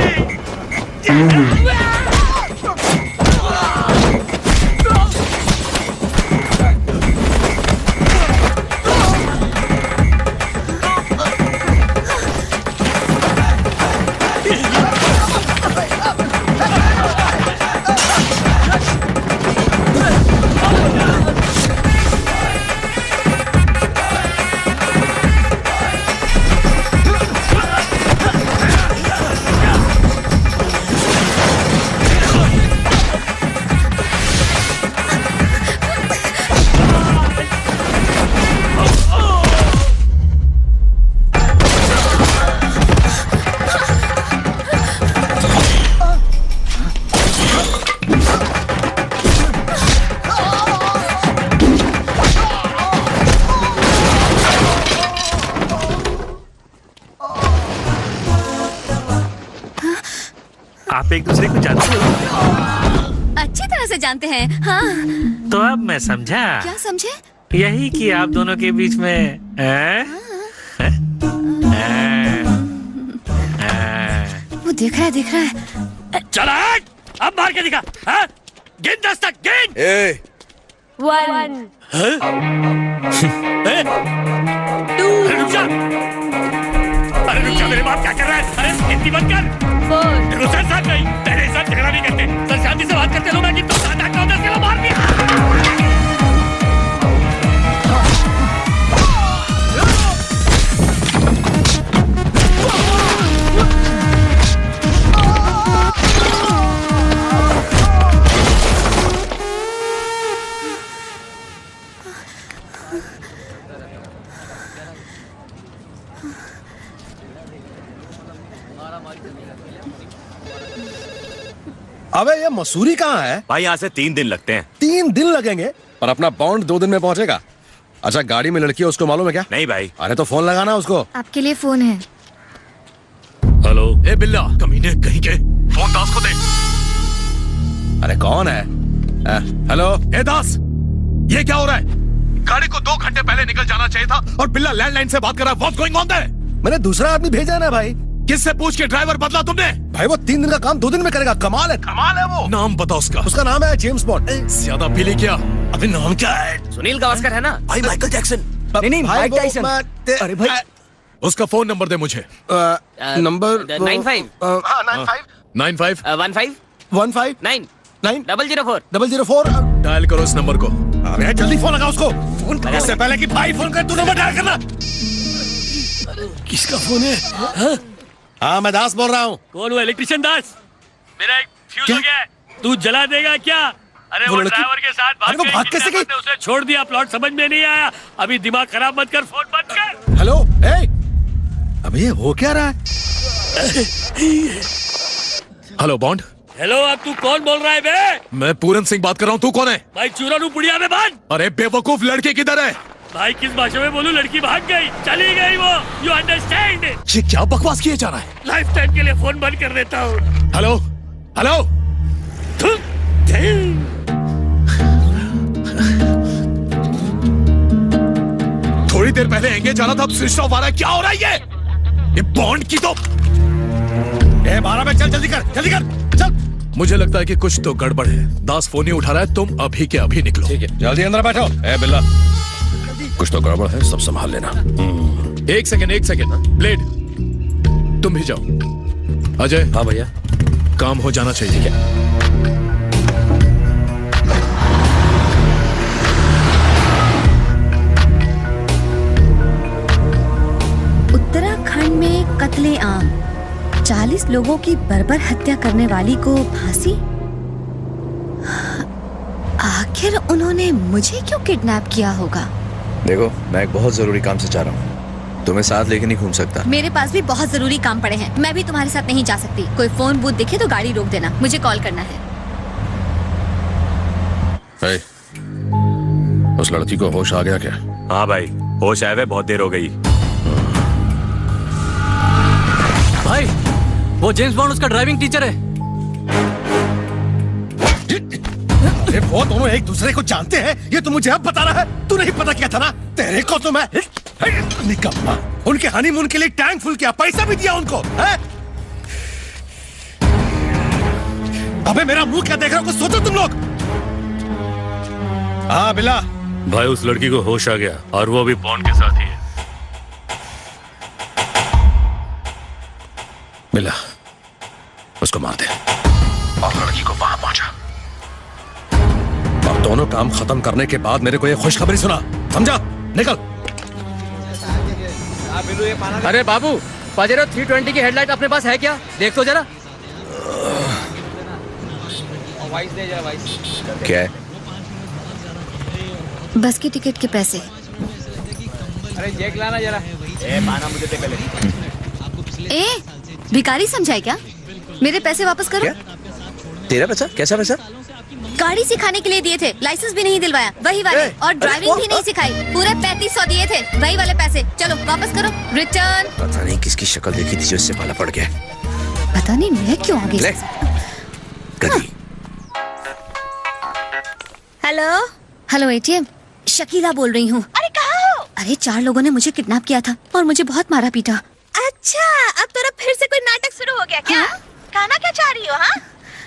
आप एक दूसरे को जानते हो? अच्छी तरह से जानते हैं। हाँ। तो अब मैं समझा। क्या समझे? यही कि आप दोनों के बीच में वो देख रहा है। चला हट, अब मार के दिखा। हाँ? गिन 10 तक, गिन। 1 2 अरे रुक जा, मेरे बाप क्या कर रहा है? अरे हिंदी बंद कर। 4 सर साहब नहीं, तेरे साथ झगड़ा नहीं करते। सर शांति से बात करते हो। मैं गिनता हूँ 7 8 9 10 किलो मार दिया। अबे ये मसूरी कहाँ है? भाई यहाँ से 3 दिन लगते हैं। 3 दिन लगेंगे? पर अपना बॉन्ड 2 दिन में पहुंचेगा। अच्छा गाड़ी में लड़की है, उसको मालूम है क्या? नहीं भाई। अरे तो फोन लगाना उसको। आपके लिए फोन है। हेलो। ए बिल्ला, कमीने कहीं के, फोन दास को दे। अरे कौन है? हेलो। ए दास, ये क्या हो रहा है? गाड़ी को 2 घंटे पहले निकल जाना चाहिए था और बिल्ला लैंडलाइन से बात कर रहा है। What's going on there? मैंने दूसरा आदमी भेजा ना भाई। किससे पूछ के ड्राइवर बदला तुमने? भाई वो 3 दिन का काम 2 दिन में करेगा। कमाल है वो। नाम बताओ उसका। उसका नाम है जेम्स बॉन्ड। ज्यादा पीली क्या? अभी नाम क्या है? सुनील गावस्कर है ना? भाई माइकल जैक्सन। नहीं माइक टाइसन। अरे भाई उसका फोन नंबर दे मुझे। नंबर 95 95 15 15 9 9 004 004। डायल करो इस नंबर को। अरे जल्दी फोन लगा उसको। इससे पहले कि भाई फोन कर, तू नंबर डायल करना। किसका फोन है? हाँ मैं दास बोल रहा हूँ। कौन हुआ? इलेक्ट्रिशियन दास। मेरा एक फ्यूज हो गया है, तू जला देगा क्या? अरे वो ड्राइवर के साथ भाग कैसे गई? उसे छोड़ दिया। प्लॉट समझ में नहीं आया। अभी दिमाग खराब मत कर, फोन बंद कर। हेलो। अबे ये हो क्या रहा है? Hello bond. हेलो, अब तू कौन बोल रहा है बे? मैं पूरन सिंह बात कर रहा हूँ। तू कौन है? भाई चूरानू पुड़िया में बंद। अरे बेवकूफ, लड़की किधर है? भाई किस भाषा में बोलूं? लड़की भाग गई, चली गई वो। You understand? ये क्या बकवास किए जा रहा है? लाइफ टाइम के लिए फोन बंद कर देता हूँ। Hello hello. थोड़ी देर पहले एंगेज आ रहा था, अब स्विच ऑफ आ रहा है। क्या हो रहा है ये बॉन्ड की तो। 12 में चल, जल्दी कर चल। मुझे लगता है कि कुछ तो गड़बड़ है। दास फोन ही उठा रहा है। तुम अभी के अभी निकलो। ठीक है, जल्दी अंदर बैठो। ए बिल्ला, कुछ तो गड़बड़ है, सब संभाल लेना। एक सेकंड। ब्लेड, तुम भी जाओ। अजय। हाँ भैया। काम हो जाना चाहिए। उत्तराखंड में कत्ले-आम, 40 लोगों की बर्बर हत्या करने वाली को फांसी। आखिर आखिर उन्होंने मुझे क्यों किडनैप किया होगा? देखो, मैं एक बहुत जरूरी काम से जा रहा हूँ, तुम्हें साथ लेके नहीं घूम सकता। मेरे पास भी बहुत जरूरी काम पड़े हैं, मैं भी तुम्हारे साथ नहीं जा सकती। कोई फोन बूथ दिखे तो गाड़ी रोक देना, मुझे कॉल करना है। hey, उस लड़की को होश आ गया क्या? हाँ भाई, होश आए हुए बहुत देर हो गई। भाई, वो जेम्स बॉन्ड उसका ड्राइविंग टीचर है। अरे वो दोनों एक दूसरे को जानते हैं, ये तो मुझे अब बता रहा है। तू नहीं पता क्या था ना? तेरे को तो मैं निकम्मा। उनके हनीमून के लिए टैंक फुल किया, पैसा भी दिया उनको, है? अबे मेरा मुंह क्या देख रहे हो? कुछ सोचो तुम लोग। हाँ बिला भाई, उस लड़की को होश आ गया और वो अभी बॉन्ड के साथ ही है। बिला, उसको मार दे और लड़की को वहां पहुंचा। और दोनों काम खत्म करने के बाद मेरे को ये खुशखबरी सुना, समझा? निकल। अरे बाबू, पजेरो 320 की हेडलाइट अपने पास है क्या? देख तो जरा। क्या है? बस की टिकट के पैसे। अरे जेक लाना जरा। पाना मुझे दे पहले। भिखारी समझाए क्या? मेरे पैसे वापस करो। क्या? तेरा पैसा? कैसा पैसा? गाड़ी सिखाने के लिए दिए थे, लाइसेंस भी नहीं दिलवाया, वही वाले। और ड्राइविंग भी नहीं सिखाई, पूरे 3500 दिए थे, वही वाले पैसे। चलो वापस करो, रिटर्न। पता नहीं किसकी शक्ल देखी थी जो इससे पाला पड़ गया। पता नहीं मैं क्यों आ गई। हेलो हेलो एटीएम, शकीला बोल रही हूँ। अरे कहाँ हो? अरे 4 लोगों ने मुझे किडनैप किया था और मुझे बहुत मारा पीटा। अच्छा, अब तेरा फिर से कोई नाटक शुरू हो गया क्या? हाँ? कहना क्या चाह रही हो? हाँ,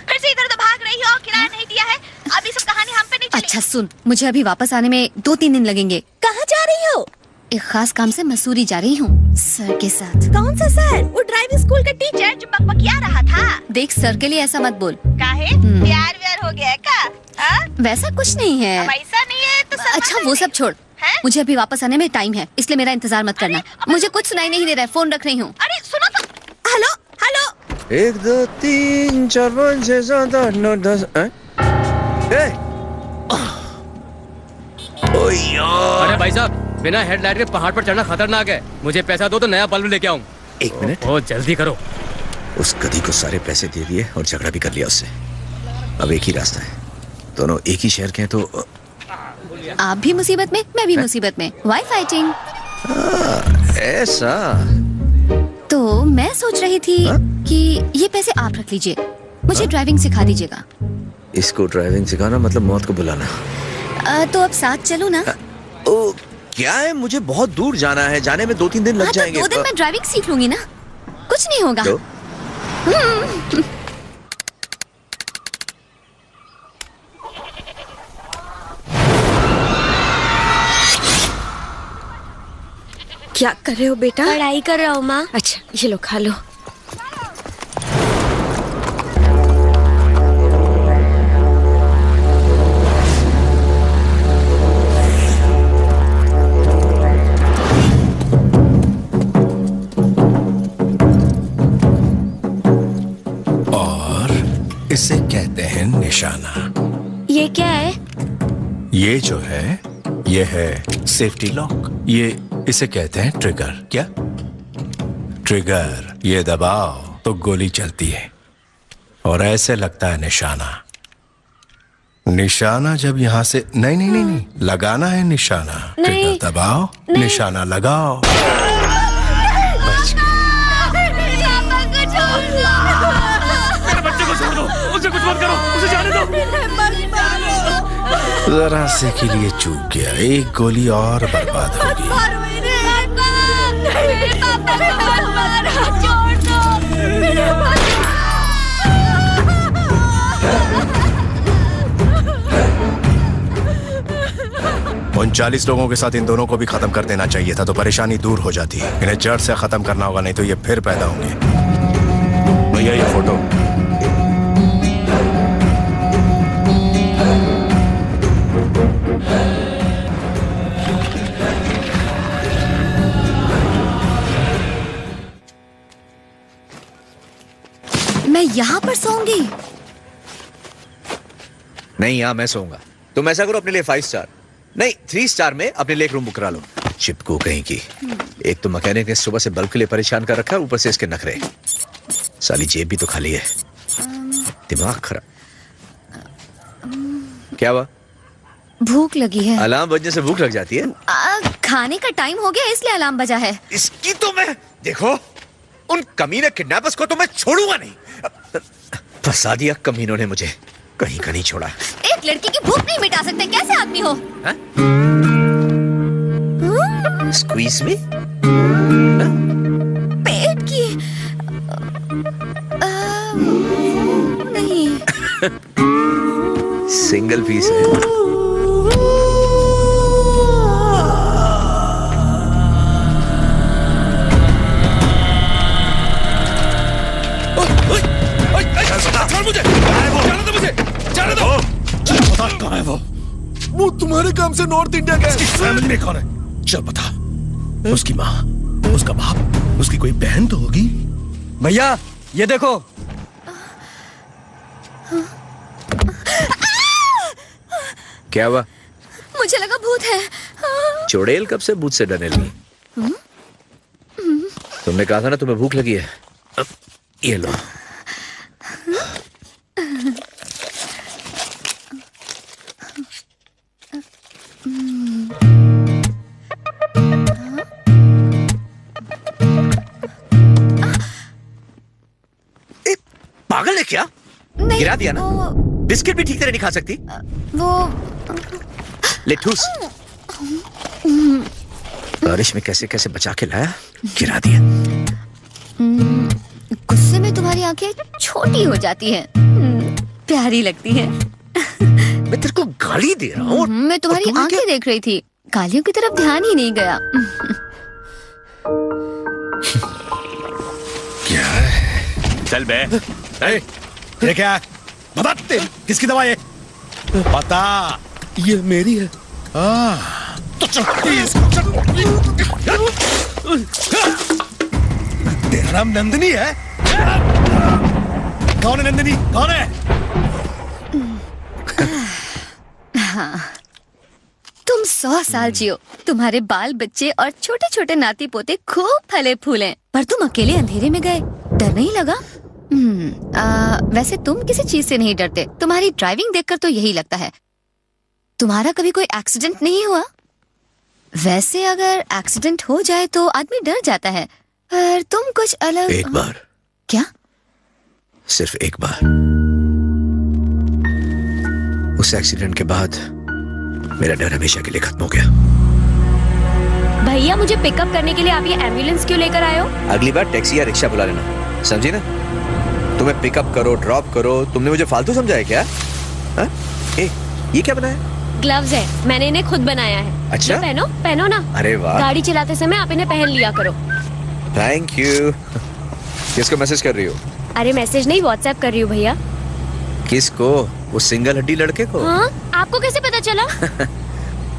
फिर से इधर उधर भाग रही हो, किराया नहीं दिया है। अभी सब कहानी हम पे नहीं चली। अच्छा सुन, मुझे अभी वापस आने में 2-3 दिन लगेंगे। कहाँ जा रही हो? एक खास काम से मसूरी जा रही हूँ, सर के साथ। कौन सा सर? वो ड्राइविंग स्कूल का टीचर जो बकबकिया रहा था। देख, सर के लिए ऐसा मत बोल। काहे? प्यार व्यार हो गया है का? वैसा कुछ नहीं है। ऐसा नहीं है तो अच्छा वो सब छोड़, मुझे अभी वापस आने में टाइम है, इसलिए मेरा इंतजार मत करना। मुझे कुछ सुनाई नहीं दे रहा है, फोन रख रही हूँ। अरे सुनो तो। Hello hello. 1 2 3 4 5 6 7 8 9 10। अरे भाई साहब, बिना हेडलाइट के पहाड़ पर चढ़ना खतरनाक है। मुझे पैसा दो तो नया बल्ब लेके आऊँ। 1 मिनट। ओ जल्दी करो। उस गधी को सारे पैसे दे दिए और झगड़ा भी कर लिया उससे। अब एक ही रास्ता है, दोनों एक ही शहर के हैं तो। आप भी मुसीबत में, मैं भी मुसीबत में। Why fighting? ऐसा? तो मैं सोच रही थी कि ये पैसे आप रख लीजिए, मुझे ड्राइविंग सिखा दीजिएगा। इसको ड्राइविंग सिखाना मतलब मौत को बुलाना। तो अब साथ चलो ना। ओ, क्या है, मुझे बहुत दूर जाना है, जाने में 2-3 दिन लग जाएंगे। 2 दिन में ड्राइविंग सीख लूंगी ना, कुछ नहीं होगा। क्या कर रहे हो बेटा? पढ़ाई कर रहा हूँ माँ। अच्छा ये लो खा लो। और इसे कहते हैं निशाना। ये क्या है? ये जो है, ये है सेफ्टी लॉक। ये इसे कहते हैं ट्रिगर। क्या? ट्रिगर ये दबाओ तो गोली चलती है और ऐसे लगता है निशाना। निशाना जब यहां से नहीं नहीं नहीं नहीं लगाना है निशाना। ट्रिगर दबाओ, निशाना लगाओ। बच्चे को छोड़ दो, उसे कुछ मत करो, उसे जाने दो। जरा से के लिए चूक गया, एक गोली और बर्बाद होगी। उन 40 लोगों के साथ इन दोनों को भी खत्म कर देना चाहिए था, तो परेशानी दूर हो जाती। इन्हें जड़ से खत्म करना होगा, नहीं तो ये फिर पैदा होंगे। भैया ये फोटो। मैं यहाँ पर सोऊंगी? नहीं, यहाँ मैं सोऊंगा। तुम ऐसा करो, अपने लिए 5 स्टार नहीं 3 स्टार में अपने लिए एक रूम बुक करा लो। चिपकू कहीं की। एक तो मैकेनिक ने सुबह से बल्ब के लिए परेशान कर रखा है, ऊपर से इसके नखरे। साली जेब भी तो खाली है, दिमाग खराब। क्या हुआ? भूख लगी है। अलार्म बजने से भूख लग जाती है? खाने का टाइम हो गया इसलिए अलार्म बजा है। इसकी तो मैं देखो, उन कमीने किडनैपर्स को तो मैं छोड़ूंगा नहीं। फंसा दिया कमीनों ने मुझे, कहीं का नहीं छोड़ा। एक लड़की की भूख नहीं मिटा सकते, कैसे आदमी हो? स्क्वीज में पेट की नहीं सिंगल पीस है। वो तुम्हारे काम से नॉर्थ इंडिया गए। फैमिली में कौन है? चल बता। उसकी माँ, उसका बाप, उसकी कोई बहन तो होगी। भैया ये देखो। क्या हुआ? मुझे लगा भूत है। चुड़ैल कब से भूत से डरने लगी? तुमने कहा था ना तुम्हें भूख लगी है, अब ये लो। पागल है क्या? गिरा दिया ना? बिस्किट भी ठीक तरह नहीं खा सकती? वो ले ठूस। बारिश में कैसे कैसे बचा के लाया, गिरा दिया। गुस्से में तुम्हारी आंखें छोटी हो जाती हैं, प्यारी लगती हैं। मैं तेरे को गाली दे रहा हूँ। मैं तुम्हारी आंखें देख रही थी, गालियों की तरफ ध्यान ही नहीं गया। क्या है? चल बे। ये क्या है? बता तेरी किसकी दवा ये? बता। ये मेरी है। तो चल तेरा नाम नंदिनी है? कौन है नंदिनी? कौन है? हाँ, तुम 100 साल जियो, तुम्हारे बाल बच्चे और छोटे छोटे नाती पोते खूब फले फूले, पर तुम अकेले अंधेरे में गए, डर नहीं लगा? वैसे तुम किसी चीज से नहीं डरते, तुम्हारी ड्राइविंग देखकर तो यही लगता है। तुम्हारा कभी कोई एक्सीडेंट नहीं हुआ? वैसे अगर एक्सीडेंट हो जाए तो आदमी डर जाता है, पर तुम कुछ अलग। एक बार। क्या? सिर्फ एक बार। उस एक्सीडेंट के बाद मेरा डर हमेशा के लिए खत्म हो गया। भैया मुझे पिकअप करने के लिए आप ये एम्बुलेंस क्यों लेकर आए हो? अगली बार टैक्सी या रिक्शा बुला लेना, समझी ना? तुम्हें पिकअप करो ड्रॉप करो, तुमने मुझे फालतू समझा है क्या? हा? ये क्या बनाया? ग्लव्स है, मैंने इन्हें खुद बनाया है। अच्छा? पहनो पहनो ना। अरे वाह। गाड़ी चलाते समय आप इन्हें पहन लिया करो। Thank you. किसको मैसेज कर रही हो? अरे मैसेज नहीं, व्हाट्सएप कर रही हूँ भैया। किसको? वो सिंगल हड्डी लड़के को? हाँ? आपको कैसे पता चला?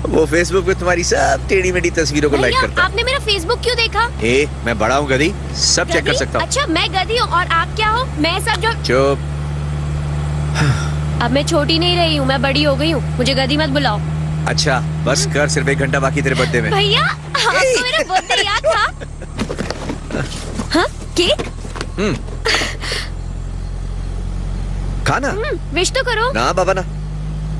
वो फेसबुक पे तुम्हारी सब टेढ़ी मेढ़ी तस्वीरों को लाइक करता है। आपने मेरा फेसबुक क्यों देखा? मैं बड़ा हूँ गधी, सब चेक कर सकता हूँ। अच्छा मैं गधी हूँ और आप क्या हो? मैं सब जो। चुप। अब मैं छोटी नहीं रही हूँ, मैं बड़ी हो गई हूँ, मुझे गधी मत बुलाओ। अच्छा बस कर, सिर्फ 1 घंटा बाकी तेरे बर्थडे में। भैया आपको मेरा बर्थडे याद था? हाँ केक? खाना? विश तो करो। ना बाबा ना,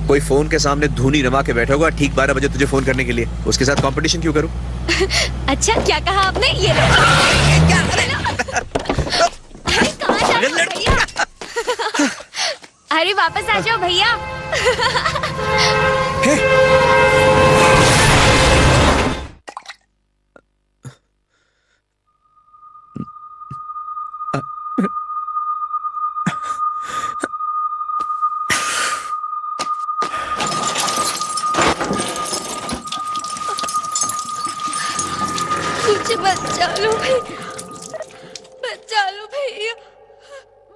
कोई फोन के सामने धूनी रमा के बैठा होगा ठीक 12 बजे तुझे फोन करने के लिए, उसके साथ कंपटीशन क्यों करूं? अच्छा क्या कहा आपने? ये लो। अरे कहाँ जा रहे हो भैया? अरे वापस आ जाओ भैया। मुझे बचा लो भैया,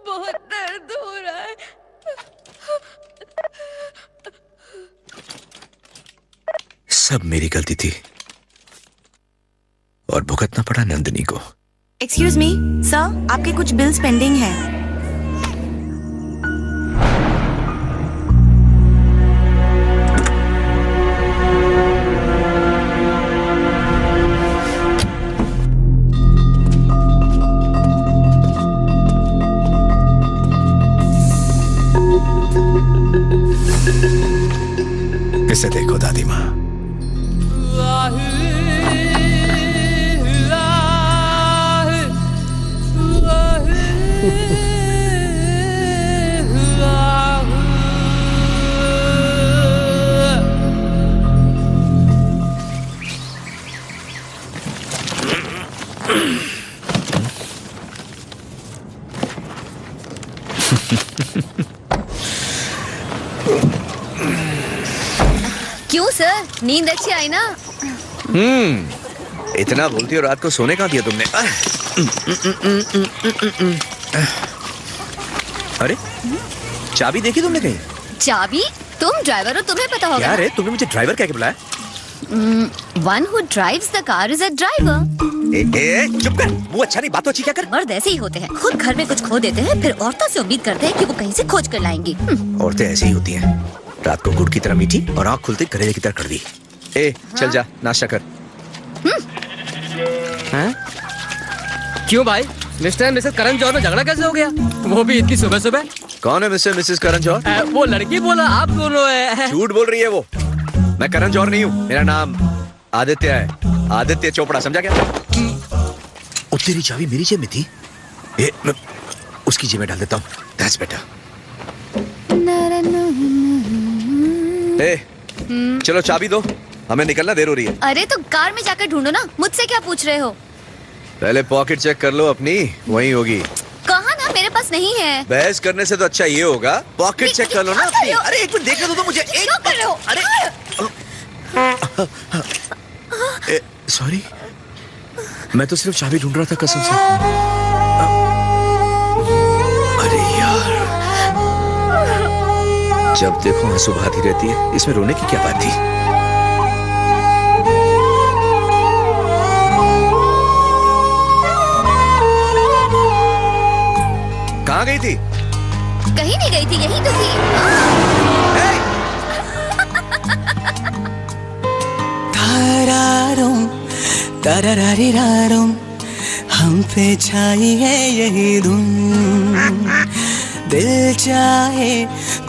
बहुत दर्द हो रहा है। सब मेरी गलती थी और भुगतना पड़ा नंदिनी को। एक्सक्यूज मी सर, आपके कुछ बिल्स पेंडिंग हैं। इसे देखो दादी माँ, क्यों सर, नींद अच्छी आई ना? इतना बोलती हो, रात को सोने कहाँ दिया तुमने? अरे चाबी देखी तुमने कहीं? चाबी? तुम ड्राइवर हो, तुम्हें पता होगा। क्या रे, तुमने मुझे ड्राइवर क्या बुलाया? One who drives the car is a driver. चुप कर, मुंह अच्छा नहीं, बात तो अच्छी क्या कर। मर्द ऐसे ही होते हैं, खुद घर में कुछ खो देते हैं, फिर औरतों से उम्मीद करते हैं कि वो कहीं से खोज कर लाएंगी। औरतें ऐसी ही होती हैं, रात को गुड़ की तरह मीठी और आँख खुलते करेले की तरह कड़वी। चल जा, नाश्ता कर। क्यों भाई, mister and Mrs Karan Johar में झगड़ा कैसे हो गया? वो भी इतनी सुबह सुबह? कौन है मिस्टर मिसेस करण जौहर? वो लड़की बोला आप दोनों है। झूठ बोल रही है वो, मैं करण जौहर नहीं हूँ, मेरा नाम आदित्य है, आदित्य चोपड़ा, समझा क्या? तेरी चाबी मेरी जेब में थी, मैं उसकी जेब में डाल देता हूँ, दैट्स बेटर। चलो चाबी दो, हमें निकलना देर हो रही है। अरे तो कार में जाकर ढूंढो ना, मुझसे क्या पूछ रहे हो? पहले पॉकेट चेक कर लो अपनी, वहीं होगी। कहा ना मेरे पास नहीं है। बहस करने से तो अच्छा ये होगा, पॉकेट चेक कर लो ना अपनी। अरे एक मिनट देखने दो तो मुझे। क्या कर रहे हो? अरे सॉरी, मैं तो सिर्फ चाबी ढूंढ रहा था कसम से। अरे यार, जब देखो आंसू बहाती रहती है, इसमें रोने की क्या बात थी? कहाँ गई थी? कहीं नहीं गई थी, यहीं तो थी। तारारों, तारारारिरारों, हम पे छाई है यही धुन, दिल चाहे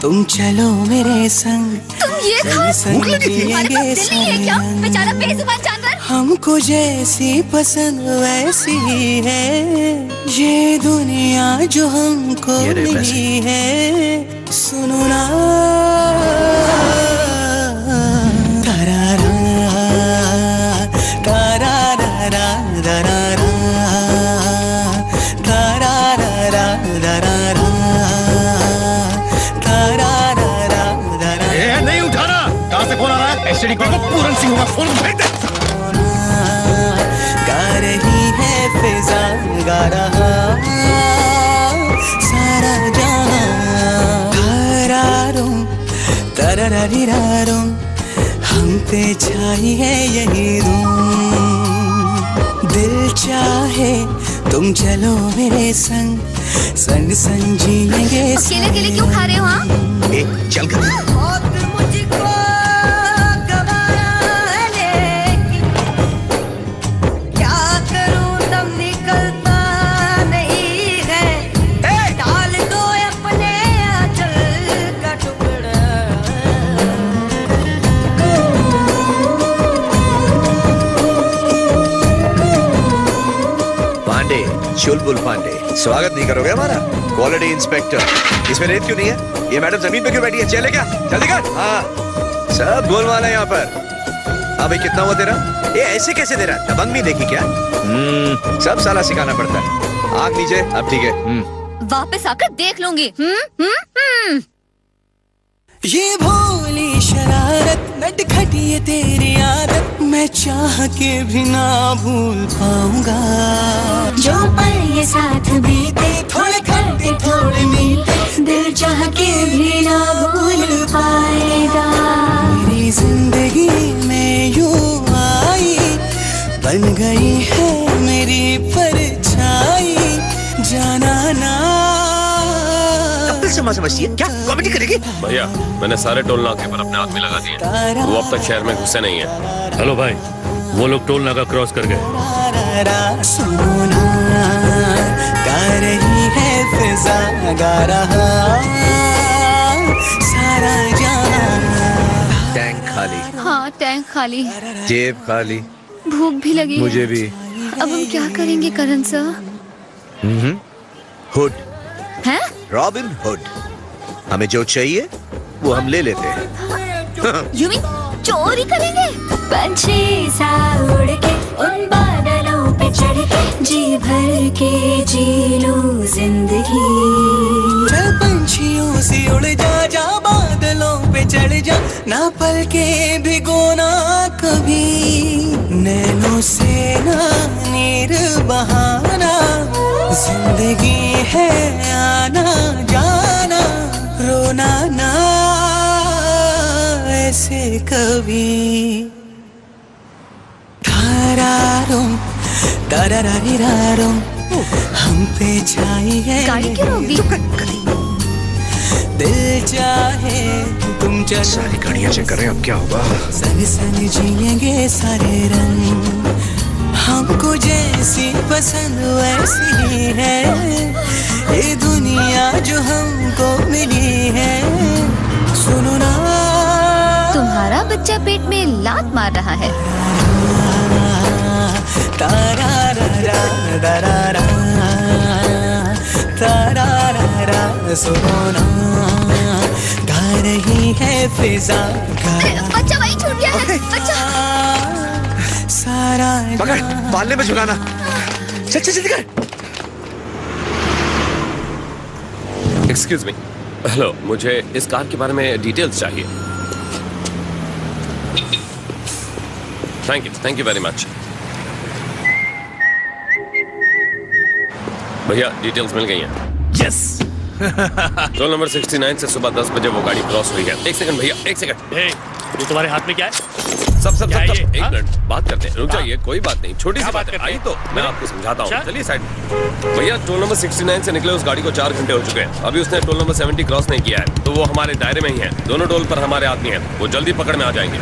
तुम चलो मेरे संग, तुम ये संग जिएंगे क्या? बेचारा बेजुबान जानवर। हमको जैसी पसंद वैसी है ये दुनिया जो हमको मिली है, सुनो ना। तारारा तारारा तारारा तारारा तारारा। नहीं उठा रहा, कहाँ से फोन आ रहा है? एसटीडी कॉल को पूरन सिंह का फोन फेंक दे। गा रही है फिजा, गा रहा सारा जहां। तारारों, तारारारिरारों, हम पे छाई है यही धुन, दिल चाहे तुम चलो मेरे संग, संग संग जिएंगे। अकेले अकेले क्यों खा रहे हो? हाँ, चल कर। चुलबुल पांडे, स्वागत नहीं करोगे हमारा? क्वालिटी इंस्पेक्टर, इसमें रेत क्यों नहीं है? ये मैडम जमीन पे क्यों बैठी है? चले क्या? जल्दी कर। हाँ, सब गोलमाल है यहाँ पर। हाँ भाई, कितना हुआ तेरा? ये ऐसे कैसे दे रहा है? दबंग नहीं देखी क्या? सब साला सिखाना पड़ता है। आँख नीचे, अब ठीक है। वापस आकर देख लूंगी। ये भोली शरारत, नटखट ये तेरी आदत, मैं चाह के भी ना भूल पाऊंगा। जो पल ये साथ बीते, थोड़े खट्टे थोड़े मीठे, दिल चाह के भी ना भूल पाएगा। मेरी जिंदगी में यूं आई, बन गई है मेरी परछाई, जाना ना। समझती है क्या? कॉमेडी करेगी? भैया, मैंने सारे टोल नाके पर अपने आदमी लगा दिए, वो अब तक शहर में घुसे नहीं है। हेलो भाई, वो लोग टोल नाका क्रॉस कर गए। सुनो ना, गा रही है फिजा, गा रहा सारा जहां। टैंक खाली, हाँ टैंक खाली, जेब खाली, भूख भी लगी है। मुझे भी। अब हम क्या करेंगे करण सर? हुड, हैं? Robin hood. हमें जो चाहिए वो हम ले लेते हैं। यू मीन चोरी करेंगे? पंछी सा उड़ के उन बादलों पे चढ़ के जी भर के जी लूं जिंदगी। चल पंछियों से उड़ जा, जा बादलों पे चढ़ जा, ना पल के भिगोना कभी, नैनों से ना नीर बहाना, जिंदगी है आना जाना, रोना ना ऐसे कभी। तारारों तारारारीरारों हम पे छाई है गाड़ी क्यों रोक दी? दिल चाहे तुम चलो, सारी गाड़ियां चेक कर रहे हैं, अब क्या होगा? संग संग जिएंगे सारे रंग, हमको जैसी पसंद वैसी है, ये दुनिया जो हमको मिली है। सुनो ना, तुम्हारा बच्चा पेट में लात मार रहा है। सुनो ना, गा रही है फिजा, बच्चा वही छूट गया है। बच्चा सारा पकड़, पालने में झुकाना। चल चल जल्दी कर। एक्सक्यूज मी, हेलो, मुझे इस कार के बारे में डिटेल्स चाहिए। Thank you very much. भैया डिटेल्स मिल गई हैं। यस। रोल नंबर 69 से सुबह 10 बजे वो गाड़ी क्रॉस हुई है। एक सेकंड भैया, एक सेकंड। ये तुम्हारे हाथ में क्या है? सब एक मिनट बात करते हैं, रुक जाइए, कोई बात नहीं, छोटी सी बात है, आई तो मैं आपको समझाता हूँ। चलिए साइड में। भैया टोल नंबर 69 से निकले उस गाड़ी को 4 घंटे हो चुके हैं, अभी उसने टोल नंबर 70 क्रॉस नहीं किया है, तो वो हमारे दायरे में ही है। दोनों टोल पर हमारे आदमी हैं, वो जल्दी पकड़ में आ जाएंगे।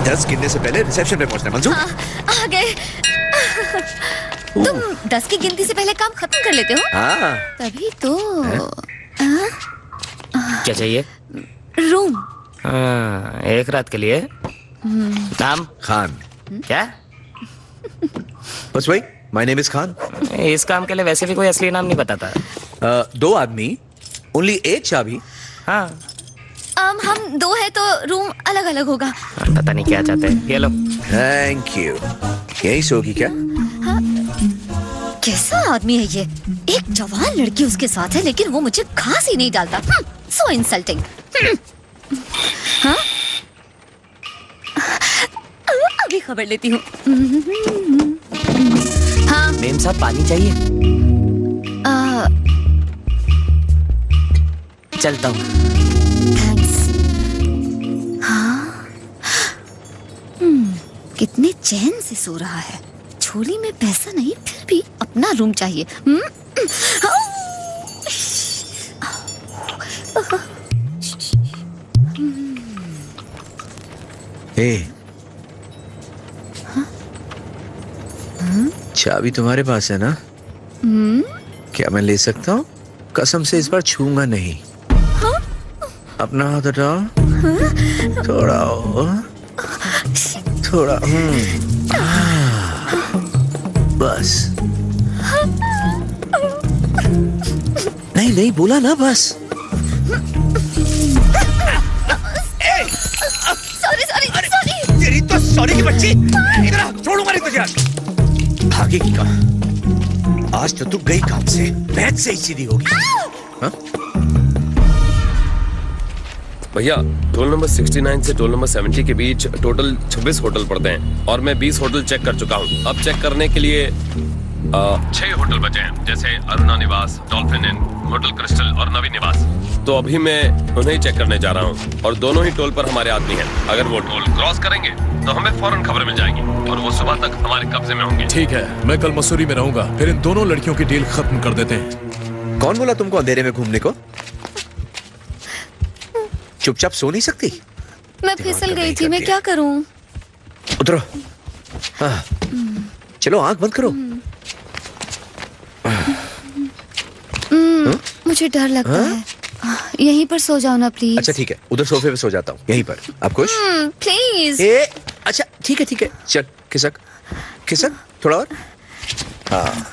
10 गिनने से पहले रिसेप्शन पे पहुंचना। मंजूर? आ गए। तुम 10 की गिनती से पहले काम खत्म कर लेते हो? हाँ। तभी तो। क्या चाहिए? रूम। एक रात के लिए। नाम? खान। क्या? बस वही, माय नेम इज खान। इस काम के लिए वैसे भी कोई असली नाम नहीं बताता। 2 आदमी, ओनली 1 चाबी। हाँ। हम 2 है तो रूम अलग अलग होगा। पता नहीं क्या चाहते हैं, ये लो। Thank you. यही सोगी क्या? हाँ? कैसा आदमी है ये? एक जवान लड़की उसके साथ है लेकिन वो मुझे घास ही नहीं डालता। सो इंसल्टिंग। हाँ? अभी खबर लेती हूँ। हाँ मेम साहब, पानी चाहिए? चलता हूँ। हाँ? कितने चैन से सो रहा है। झोली में पैसा नहीं, फिर भी अपना रूम चाहिए। चाबी तुम्हारे पास है ना? क्या मैं ले सकता हूँ? कसम से इस बार छूंगा नहीं। अपना हाथ हटाओ। थोड़ा और, थोड़ा। बस। नहीं नहीं, बोला ना बस। सॉरी। तेरी तो सॉरी की बच्ची। इधर आ, छोड़ूंगा नहीं तुझे। भागेगी कहाँ? आज तो तू गई काम से, बैठ से ही सीधी होगी। हाँ? भैया टोल नंबर 69 से टोल नंबर 70 के बीच टोटल 26 होटल पड़ते हैं और मैं 20 होटल चेक कर चुका हूँ। अब चेक करने के लिए 6 होटल बचे हैं, जैसे अरुणा निवास, डॉल्फिन इन, होटल क्रिस्टल और नवी निवास। तो अभी मैं उन्हें चेक करने जा रहा हूँ और दोनों ही टोल पर हमारे आदमी हैं। अगर वो टोल क्रॉस करेंगे तो हमें फौरन खबर मिल जाएगी और वो सुबह तक हमारे कब्जे में होंगे। ठीक है, मैं कल मसूरी में रहूंगा, फिर इन दोनों लड़कियों की डील खत्म कर देते हैं। कौन बोला तुमको अंधेरे में घूमने को? चुपचाप सो नहीं सकती? मैं फिसल गई थी, मैं क्या करूं? उतरो। चलो आंख बंद करो। मुझे डर लगता है। यहीं पर सो जाओ ना प्लीज। अच्छा ठीक है, उधर सोफे पे सो जाता हूँ, यहीं पर। आप खुश? प्लीज। अच्छा ठीक है, चल खिसक खिसक थोड़ा और। हाँ।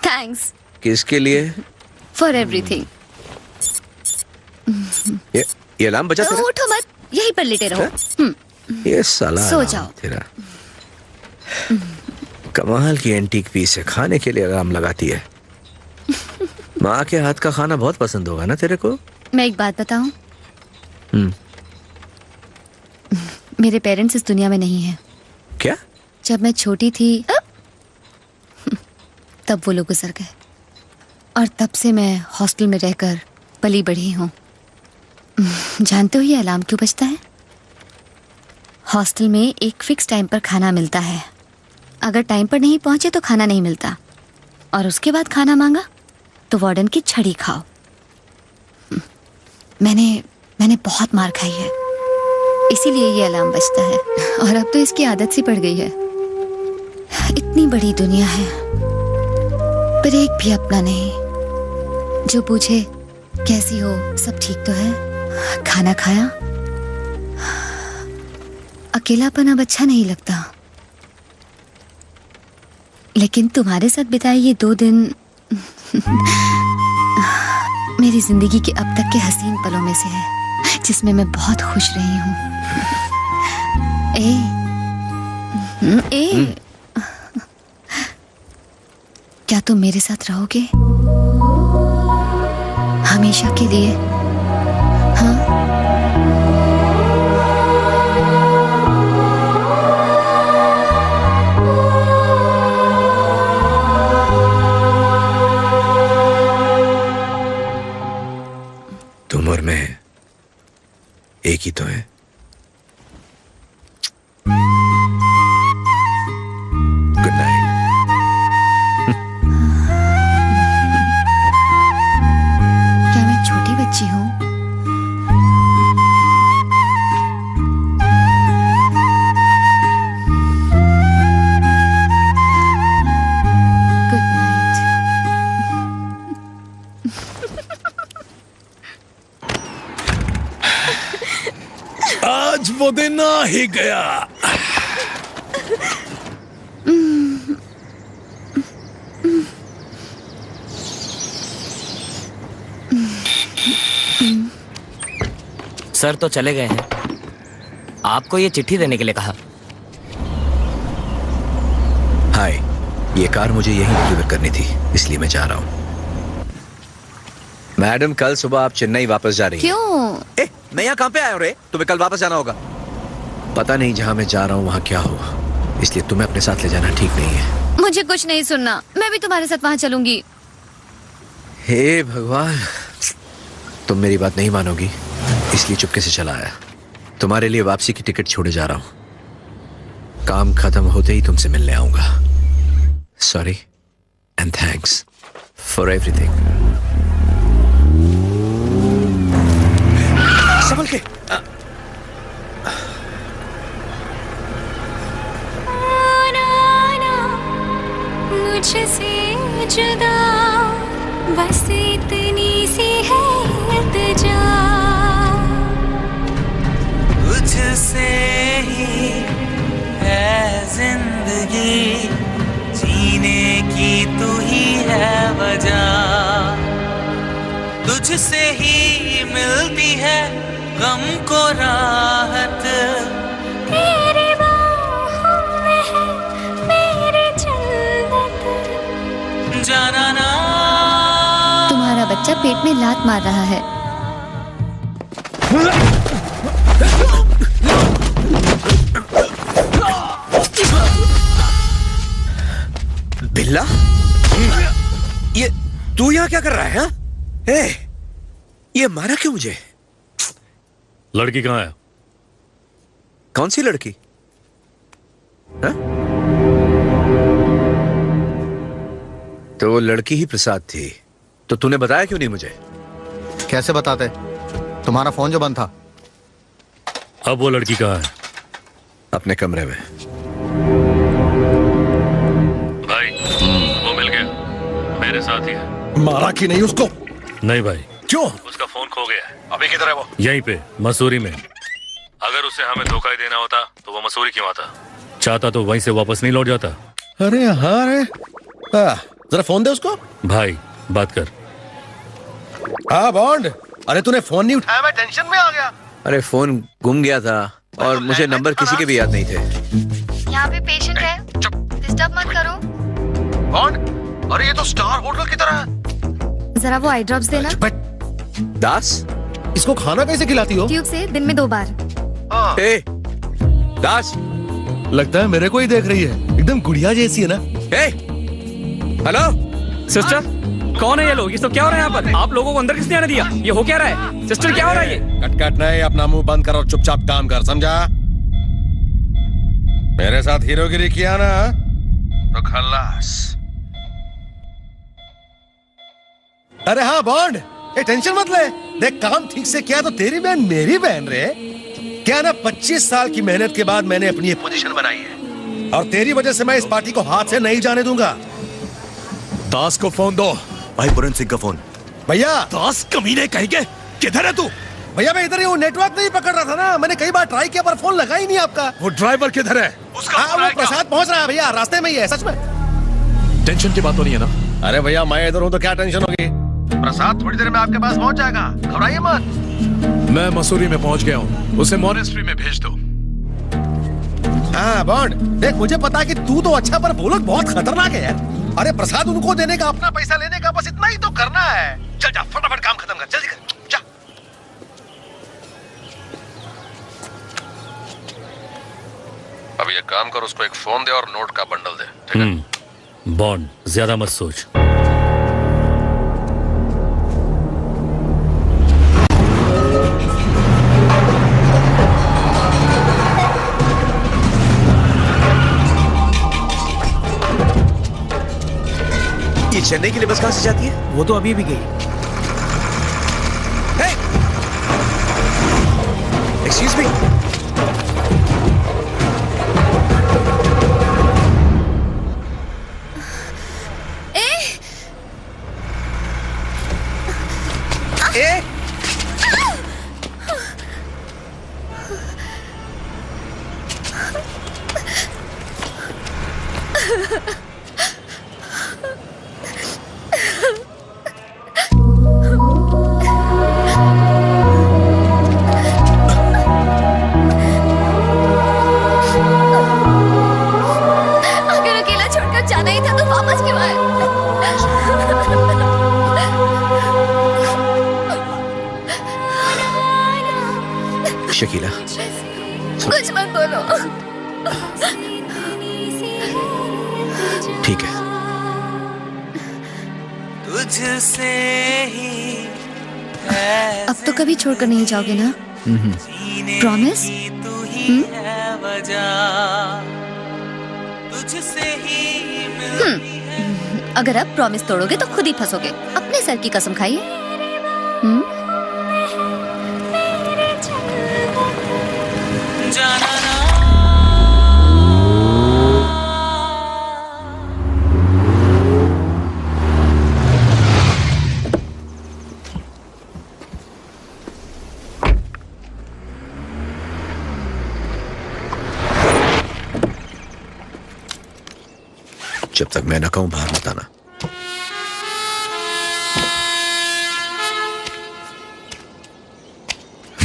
थैंक्स। किसके लिए? For everything. ये अलार्म बजा तेरा? उठो मत, यहीं पर लेटे रहो। ये साला सो अलार्म जाओ। तेरा कमाल की एंटीक पीस है, खाने के लिए अलार्म लगाती है। माँ के हाथ का खाना बहुत पसंद होगा ना तेरे को? मैं एक बात बताऊं? मेरे पेरेंट्स इस दुनिया में नहीं है। क्या? जब मैं छोटी थी तब वो लोग गुजर गए, और तब से मैं हॉस्टल में रहकर पली बढ़ी हूँ। जानते हो ये अलार्म क्यों बजता है? हॉस्टल में एक फिक्स टाइम पर खाना मिलता है। अगर टाइम पर नहीं पहुंचे तो खाना नहीं मिलता, और उसके बाद खाना मांगा तो वार्डन की छड़ी खाओ। मैंने बहुत मार खाई है, इसीलिए ये अलार्म बजता है। और अब तो इसकी आदत सी पड़ गई है। इतनी बड़ी दुनिया है, पर एक भी अपना नहीं जो पूछे कैसी हो, सब ठीक तो है, खाना खाया। अकेलापन अब अच्छा नहीं लगता, लेकिन तुम्हारे साथ बिताए ये 2 दिन मेरी जिंदगी के अब तक के हसीन पलों में से है, जिसमें मैं बहुत खुश रही हूँ। क्या तुम मेरे साथ रहोगे हमेशा के लिए? हाँ? तुम और मैं एक ही तो है। Good night. क्या मैं छोटी बच्ची हूँ? Good night. आज वो दिन आ ही गया। सर तो चले गए हैं, आपको ये चिट्ठी देने के लिए कहा। हाय, ये कार मुझे यहीं डिलीवर करनी थी, इसलिए मैं जा रहा हूँ। मैडम, कल सुबह आप चेन्नई वापस जा रही हैं। क्यों? मैं यहाँ कहाँ पे आया हूँ रे? तुम्हें कल वापस जाना होगा। पता नहीं जहाँ मैं जा रहा हूँ वहाँ क्या हो, इसलिए तुम्हें अपने साथ ले जाना ठीक नहीं है। मुझे कुछ नहीं सुनना, मैं भी तुम्हारे साथ वहाँ चलूंगी। हे भगवान, तुम मेरी बात नहीं मानोगी, इसलिए चुपके से चला आया। तुम्हारे लिए वापसी की टिकट छोड़े जा रहा हूँ। काम खत्म होते ही तुमसे मिलने आऊंगा। Sorry and thanks for everything. संभल के। मुझसे जुदा बस इतनी सी है इल्तिजा, तुझसे ही है जिंदगी, जीने की तू ही है वजह, तुझसे ही मिलती है गम को राहत, तेरे बाहों में है मेरी जन्नत, जाना ना। तुम्हारा बच्चा पेट में लात मार रहा है। बिल्ला, ये तू यहाँ क्या कर रहा है? ये मारा क्यों मुझे? लड़की कहाँ है? कौन सी लड़की? हा? तो वो लड़की ही प्रसाद थी, तो तूने बताया क्यों नहीं मुझे? कैसे बताते? तुम्हारा फोन जो बंद था। अब वो लड़की कहाँ है? अपने कमरे में। भाई वो मिल गया। मारा कि नहीं उसको? नहीं भाई। क्यों? उसका फोन खो गया है। अभी किधर है वो? यहीं पे मसूरी में। अगर उसे हमें धोखा ही देना होता तो वो मसूरी क्यों आता? चाहता तो वहीं से वापस नहीं लौट जाता। अरे हाँ रे, जरा फोन दे उसको। भाई बात कर। हाँ बॉन्ड, अरे तूने फोन नहीं उठाया, मैं टेंशन में आ गया। अरे फोन गुम गया था और मुझे नंबर किसी के भी याद नहीं थे। यहाँ पे पेशेंट है, डिस्टर्ब मत करो। बॉन्ड, अरे ये तो स्टार होटल की तरह है। जरा वो आई ड्रॉप्स देना। दास, इसको खाना कैसे खिलाती हो? ट्यूब से दिन में 2 बार। ए, दास, लगता है मेरे को ही देख रही है, एकदम गुड़िया जैसी है ना। हेलो सिस्टर, कौन है ये लोग? ये सब क्या हो रहा है यहाँ पर? आप लोगों को अंदर किसने आने दिया? ये हो क्या रहा है? सिस्टर क्या हो रहा है ये? कट नहीं, अपना मुंह बंद कर और चुपचाप काम कर, समझा? मेरे साथ हीरोगिरी किया ना तो खल्लास। अरे हाँ बॉन्ड, ये टेंशन मत ले, देख काम ठीक से किया तो तेरी बहन मेरी बहन रे। क्या ना 25 साल की मेहनत के बाद मैंने अपनी ये पोजीशन बनाई है और तेरी वजह से मैं इस पार्टी को हाथ से नहीं जाने दूंगा। दास को फोन दो। भाई पुरन सिंह का फोन। भैया दास कमीने कहेंगे, किधर है तू? भैया मैं इधर ही हूँ, नेटवर्क नहीं पकड़ रहा था ना, मैंने कई बार ट्राई किया पर फोन लगा ही नहीं आपका। वो ड्राइवर किधर है? उसका वो प्रसाद पहुंच रहा है भैया, रास्ते में ही है। सच में टेंशन की बात तो नहीं है ना? अरे भैया मैं इधर हूँ तो क्या टेंशन होगी? प्रसाद थोड़ी देर में आपके पास पहुंच जाएगा, घबराइए मत। मैं मसूरी में पहुंच गया हूँ, उसे मॉनेस्ट्री में भेज दो। हाँ बॉन्ड, देख मुझे पता है कि तू तो अच्छा पर वो लोग बहुत खतरनाक है यार। अरे प्रसाद उनको देने का, अपना पैसा लेने का, बस इतना ही तो करना है। चल जा फटाफट काम खत्म कर, जल्दी कर जा। अभी एक काम कर, उसको एक फोन दे और नोट का बंडल दे, ठीक है? बॉन्ड, ज्यादा मत सोच। ये चेन्नई के लिए बस कहां से जाती है? वो तो अभी भी गई। एक्सक्यूज मी, शकीला कुछ मत बोलो। ठीक है। तुझसे ही अब तो कभी छोड़कर नहीं जाओगे ना? प्रॉमिस? अगर अब प्रॉमिस तोड़ोगे तो खुद ही फंसोगे। अपने सर की कसम खाइए। जब तक मैं न कहूं बाहर मत आना।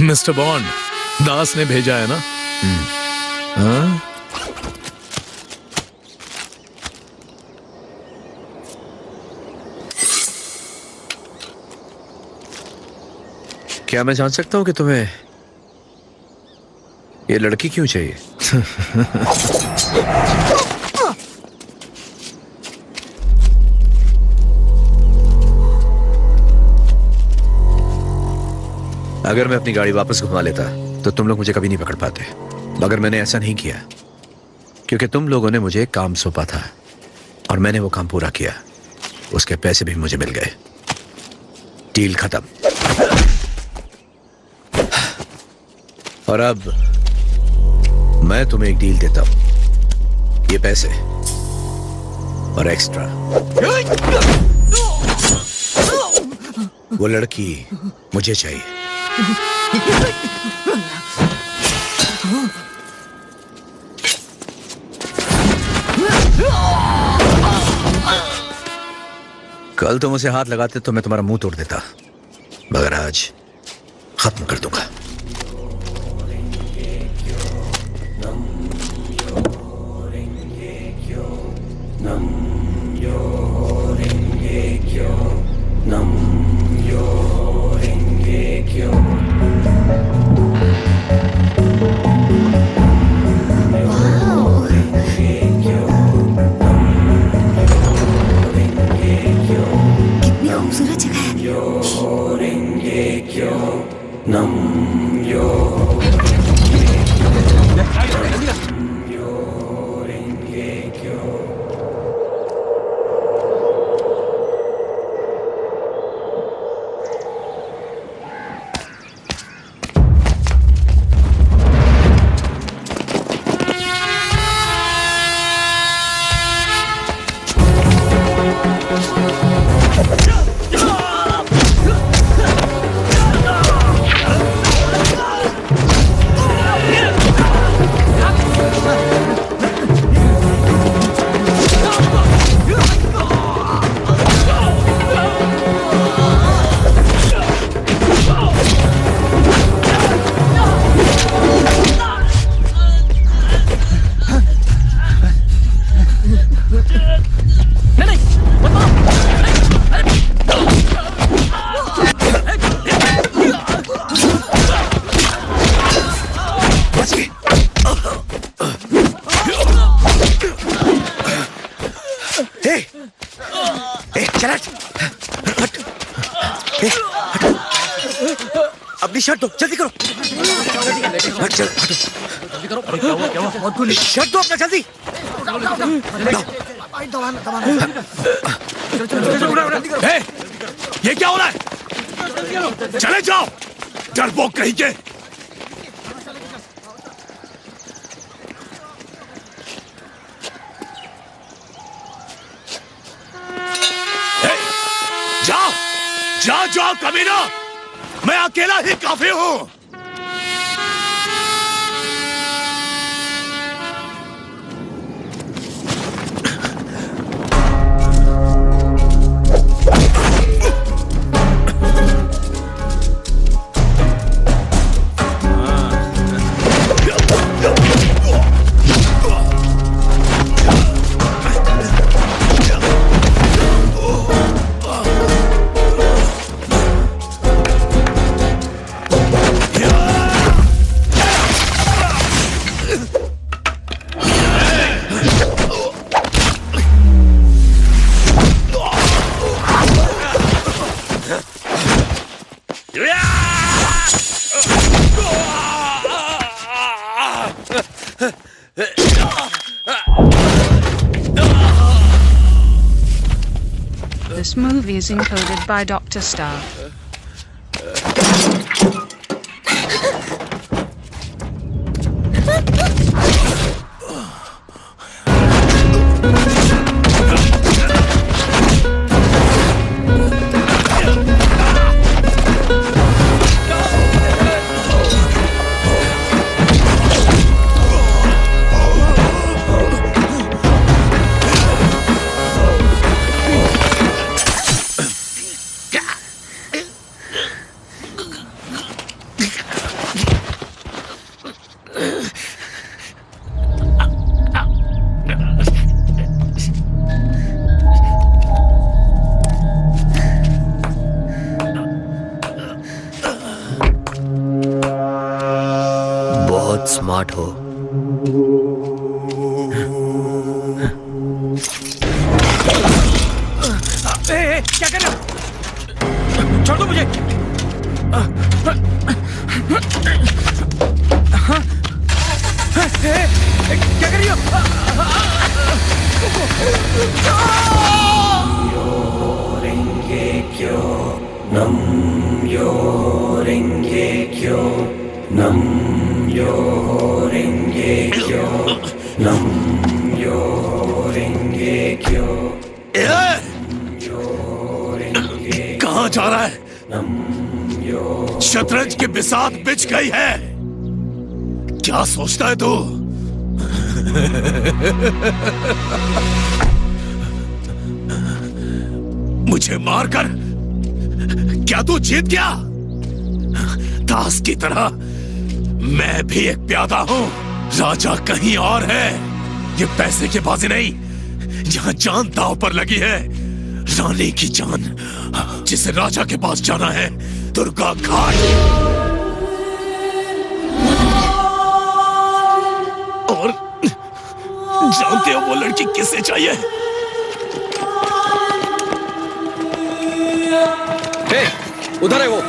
मिस्टर बॉन्ड, दास ने भेजा है ना? हाँ? क्या मैं जान सकता हूं कि तुम्हें ये लड़की क्यों चाहिए? अगर मैं अपनी गाड़ी वापस घुमा लेता तो तुम लोग मुझे कभी नहीं पकड़ पाते, मगर मैंने ऐसा नहीं किया क्योंकि तुम लोगों ने मुझे एक काम सौंपा था और मैंने वो काम पूरा किया। उसके पैसे भी मुझे मिल गए। डील खत्म। और अब मैं तुम्हें एक डील देता हूं, ये पैसे और एक्स्ट्रा। वो लड़की मुझे चाहिए। कल तुम उसे हाथ लगाते तो मैं तुम्हारा मुंह तोड़ देता, मगर आज खत्म कर दूंगा। कितनी खूबसूरत जगह अपनी शर्ट दो, जल्दी करो। हट, चल, हटो। जल्दी करो। अरे क्या हुआ, क्या हुआ? बहुत खुली। शर्ट दो अपना, जल्दी। ये क्या हो रहा है? चले जाओ, डरपोक कहीं के। जाओ, जाओ, जाओ कमीना, मैं अकेला ही काफी हूं। This movie is encoded by Dr. Star. Smart हो। क्या कर रहे हो? छोड़ दो मुझे। क्या कर रही हो? नम यो रेंगे क्यों नम यो रेंगे क्यों नम यो रेंगे क्यों कहाँ जा रहा है? शतरंज की बिसात बिछ गई है। क्या सोचता है तू? मुझे मारकर क्या तू जीत गया? दास की तरह मैं भी एक प्यादा हूं। राजा कहीं और है। ये पैसे की बाजी नहीं, यहां जान दांव पर लगी है। रानी की जान, जिसे राजा के पास जाना है, दुर्गा घाट। और जानते हो वो लड़की किससे चाहिए? उधर है वो।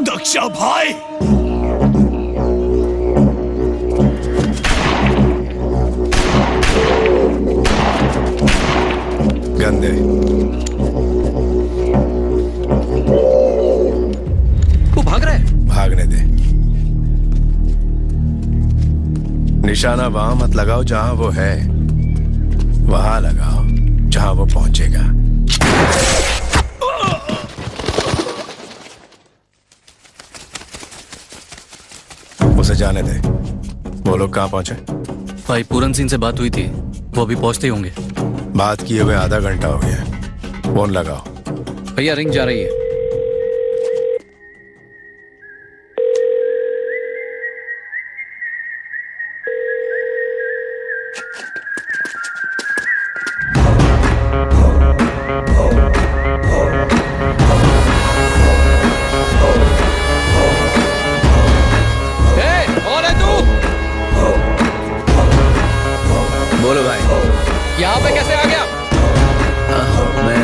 दक्षा भाई। गंदे। वो भाग रहा है। भागने दे। निशाना वहां मत लगाओ जहां वो है, वहां लगाओ जहां वो पहुंचेगा। उसे जाने दे। वो लोग कहां पहुंचे? भाई पूरन सिंह से बात हुई थी, वो अभी पहुंचते ही होंगे। बात किए हुए आधा घंटा हो गया। फोन लगाओ। भैया रिंग जा रही है। बोलो भाई, यहाँ पे कैसे आ गया? मैं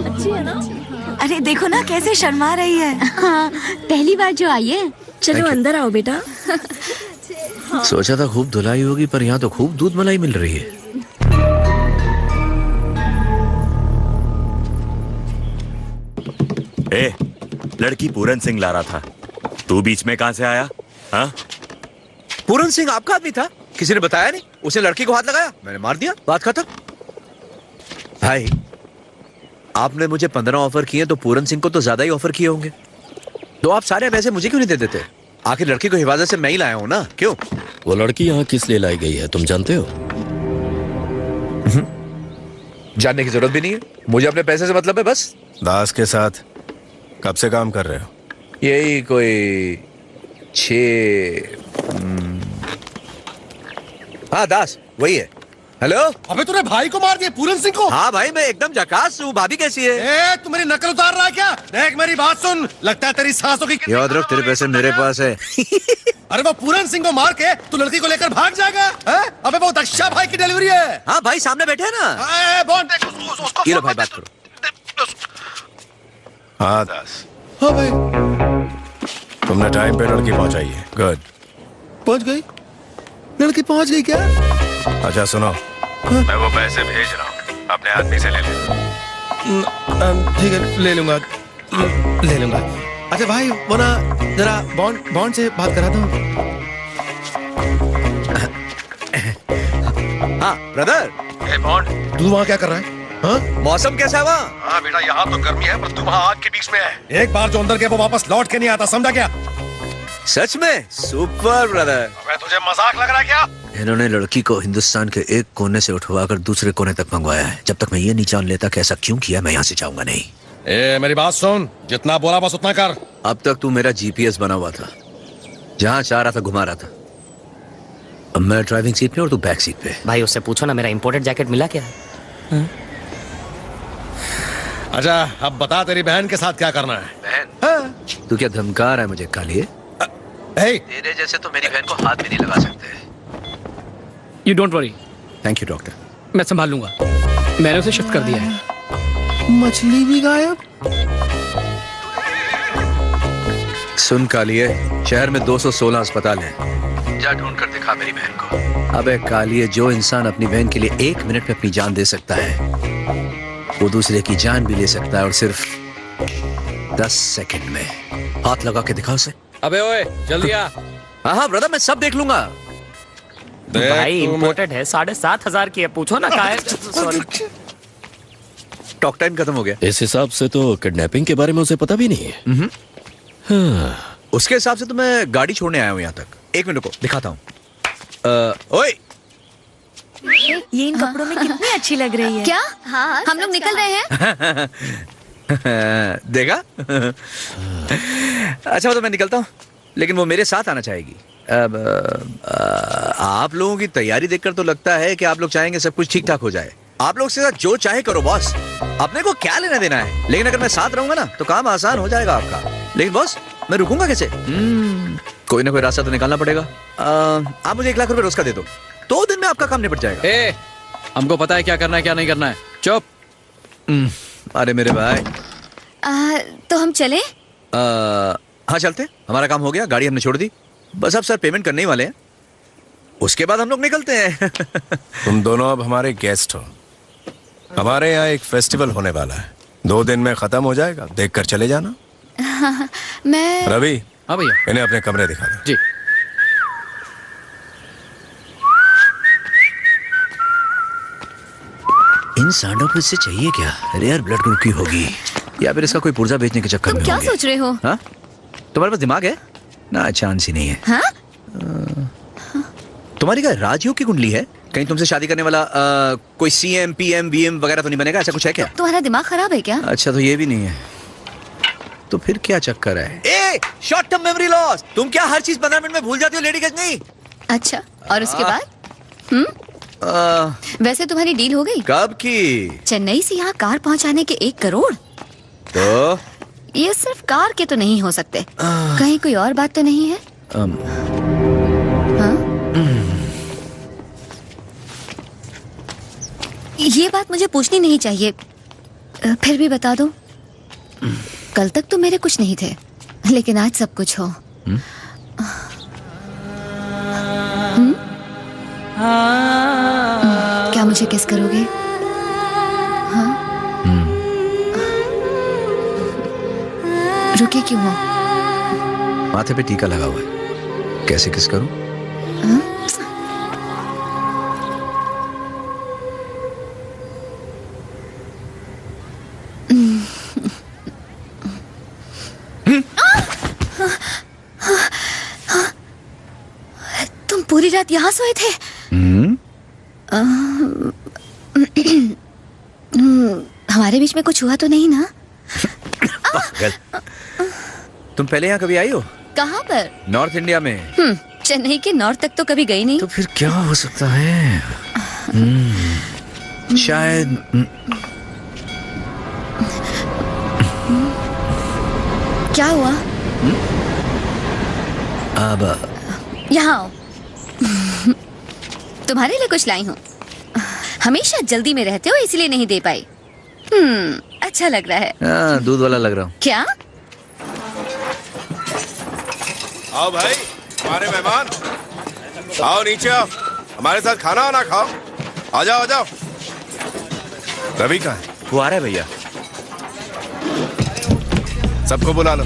अच्छी है ना? अरे देखो ना कैसे शर्मा रही है। हाँ, पहली बार जो आई है। चलो अंदर आओ बेटा। सोचा था खूब धुलाई होगी, पर यहाँ तो खूब दूध मलाई मिल रही है। ए, लड़की पूरन सिंह ला रहा था, तू बीच में कहां से आया? हाँ? पूरन सिंह आपका आदमी था? किसी ने बताया नहीं? उसने लड़की को हाथ लगाया, मैंने मार दिया, बात खत्म। भाई, आपने मुझे 15 ऑफर किए तो पूरन सिंह को तो ज्यादा ही ऑफर किए होंगे। तो आप सारे पैसे मुझे क्यों नहीं दे देते? आखिर लड़की को हिफाजत से मैं ही लाया हूं ना, क्यों? वो लड़की यहाँ किस लिए लाई गई है तुम जानते हो? जानने की जरूरत भी नहीं है, मुझे अपने पैसे से मतलब है बस। दास के साथ कब से काम कर रहे हो? यही कोई 6 हाँ दास वही है। हेलो। अबे तूने भाई को मार दिया, पूरन सिंह को? हाँ भाई, मैं एकदम झकास हूँ। भाभी कैसी है? ए, तू मेरी नकल उतार रहा है क्या? देख मेरी बात सुन, लगता है तेरी सांसों की याद रख, तेरे पैसे मेरे पास है। अरे वो पूरन सिंह को मार के तू लड़की को लेकर भाग जाएगा? अबे वो दक्षा भाई की डिलीवरी है। हाँ भाई, सामने बैठे हैं ना। बॉन्ड देख उसको। ये लो भाई, बात करो। हाँ दास। हाँ भाई, तुमने टाइम पे लड़की पहुंचाई है। गुड। पहुंच गई? लड़की पहुंच गई क्या? अच्छा सुनो, मैं वो पैसे भेज रहा हूँ, अपने आदमी से ले ले। ठीक है, ले लूंगा। अच्छा भाई, वो ना जरा बॉन्ड से बात करा दो। हाँ ब्रदर। ए बॉन्ड, तू वहाँ क्या कर रहा है? हाँ? मौसम कैसा है वहाँ? हाँ बेटा, यहाँ तो गर्मी है, पर तू वहाँ आग के बीच में है। एक बार जो अंदर गया वो वापस लौट के नहीं आता, समझा क्या? सच में? Super brother. अबे तुझे मजाक लग रहा है क्या? इन्होंने लड़की को हिंदुस्तान के एक कोने से उठवाकर दूसरे कोने तक मंगवाया है। जब तक मैं ये नहीं जान लेता कि ऐसा क्यों किया, मैं यहाँ से जाऊंगा नहीं। ए, मेरी बात सुन, जितना बोला बस उतना कर। अब तक तू मेरा जीपीएस बना हुआ था, जहाँ चाह रहा था घुमा रहा था। अब मैं ड्राइविंग सीट पे और तू बैक सीट पे। भाई उससे पूछो ना, मेरा इंपोर्टेड जैकेट मिला क्या? अच्छा अब बता, तेरी बहन के साथ क्या करना है? बहन? हाँ। तू क्या धमका रहा है मुझे कालिए? तेरे जैसे तो मेरी बहन को हाथ भी नहीं लगा सकते। You don't worry. Thank you doctor. मैं संभाल लूंगा, मैंने उसे शिफ्ट कर दिया है। मछली भी गायब? सुन कालिए, शहर में 216 अस्पताल हैं। जा ढूंढ कर दिखा मेरी बहन को। अबे कालिए, जो इंसान अपनी बहन के लिए 1 मिनट में अपनी जान दे सकता है, वो दूसरे की जान भी ले सकता है और सिर्फ 10 सेकंड में। हाथ लगा के दिखा उसे। अबे ओए जल्दी आ। हाँ ब्रदर, मैं सब देख लूंगा। भाई इम्पोर्टेड है, 7,500 की है, पूछो ना क्या है। सॉरी, टॉक टाइम खत्म हो गया। इस हिसाब से तो किडनैपिंग के बारे में उसे पता भी नहीं है। हाँ। उसके हिसाब से तो मैं गाड़ी छोड़ने आया हूँ यहाँ तक। एक मिनट को दिखाता हूँ। ओए ये इन कपड़ों में कितनी अच्छी लग रही है। क्या? हाँ, हम लोग निकल रहे हैं। देखा? अच्छा तो मैं निकलता हूँ, लेकिन वो मेरे साथ आना चाहेगी। अब आप लोगों की तैयारी देखकर तो लगता है कि आप लोग चाहेंगे सब कुछ ठीक ठाक हो जाए। आप लोग से जो चाहे करो बॉस, अपने को क्या लेना देना है। लेकिन अगर मैं साथ रहूंगा ना तो काम आसान हो जाएगा आपका। लेकिन बॉस, मैं रुकूंगा कैसे? कोई ना कोई रास्ता तो निकालना पड़ेगा। आप मुझे 1 लाख रुपए रोज का दे दो, 2 दिन में आपका काम निपट जाएगा। हमको पता है क्या करना है क्या नहीं करना है। चुप। अरे मेरे भाई, तो हम चले? हाँ चलते। हमारा काम हो गया, गाड़ी हमने छोड़ दी। बस अब सर पेमेंट करने ही वाले हैं, उसके बाद हम लोग निकलते हैं। तुम दोनों अब हमारे गेस्ट हो। हमारे यहाँ एक फेस्टिवल होने वाला है, 2 दिन में खत्म हो जाएगा, देखकर चले जाना। मैं रवि। हाँ भैया। इन्हें अपने कमरे दिखा दो। जी। इन सांडों को इससे चाहिए क्या? रेयर ब्लड ग्रुप की होगी या फिर इसका कोई पुर्जा बेचने के चक्कर में तुम क्या होंगे। सोच रहे हो? हाँ? तुम्हारे पास दिमाग है ना? चांस ही नहीं है। हाँ? तुम्हारी क्या राजयोग की कुंडली है? कहीं तुमसे शादी करने वाला कोई CM, PM, VM वगैरह तो नहीं बनेगा? ऐसा कुछ है क्या? तुम्हारा दिमाग खराब है क्या? अच्छा तो ये भी नहीं है, तो फिर क्या चक्कर है? ए, शॉर्ट टर्म मेमोरी लॉस। तुम क्या हर चीज 15 मिनट में भूल जाती हो लेडी गजनी? अच्छा, और उसके बाद? वैसे तुम्हारी डील हो गई? कब की? चेन्नई से यहाँ कार पहुँचाने के 1 करोड़। तो ये सिर्फ कार के तो नहीं हो सकते, कहीं कोई और बात तो नहीं है? हाँ? ये बात मुझे पूछनी नहीं चाहिए, फिर भी बता दो। कल तक तो मेरे कुछ नहीं थे, लेकिन आज सब कुछ हो। क्या मुझे किस करोगे? हाँ? रुके क्यों हो? माथे पे टीका लगा हुआ है, कैसे किस करूं? तुम पूरी रात यहाँ सोए थे? हमारे बीच में कुछ हुआ तो नहीं ना? तुम पहले यहाँ कभी आई हो? कहाँ पर? नॉर्थ इंडिया में। चेन्नई के नॉर्थ तक तो कभी गई नहीं। तो फिर क्या हो सकता है? शायद क्या हुआ? अब यहाँ आओ। तुम्हारे लिए कुछ लाई हूँ। हमेशा जल्दी में रहते हो इसलिए नहीं दे पाई। अच्छा लग रहा है। दूध वाला लग रहा हूँ। क्या? आओ भाई, हमारे मेहमान आओ, नीचे आओ, हमारे साथ खाना वाना खाओ। आ जाओ आ जाओ। रवि कहाँ है? वो आ रहा है भैया। सबको बुला लो।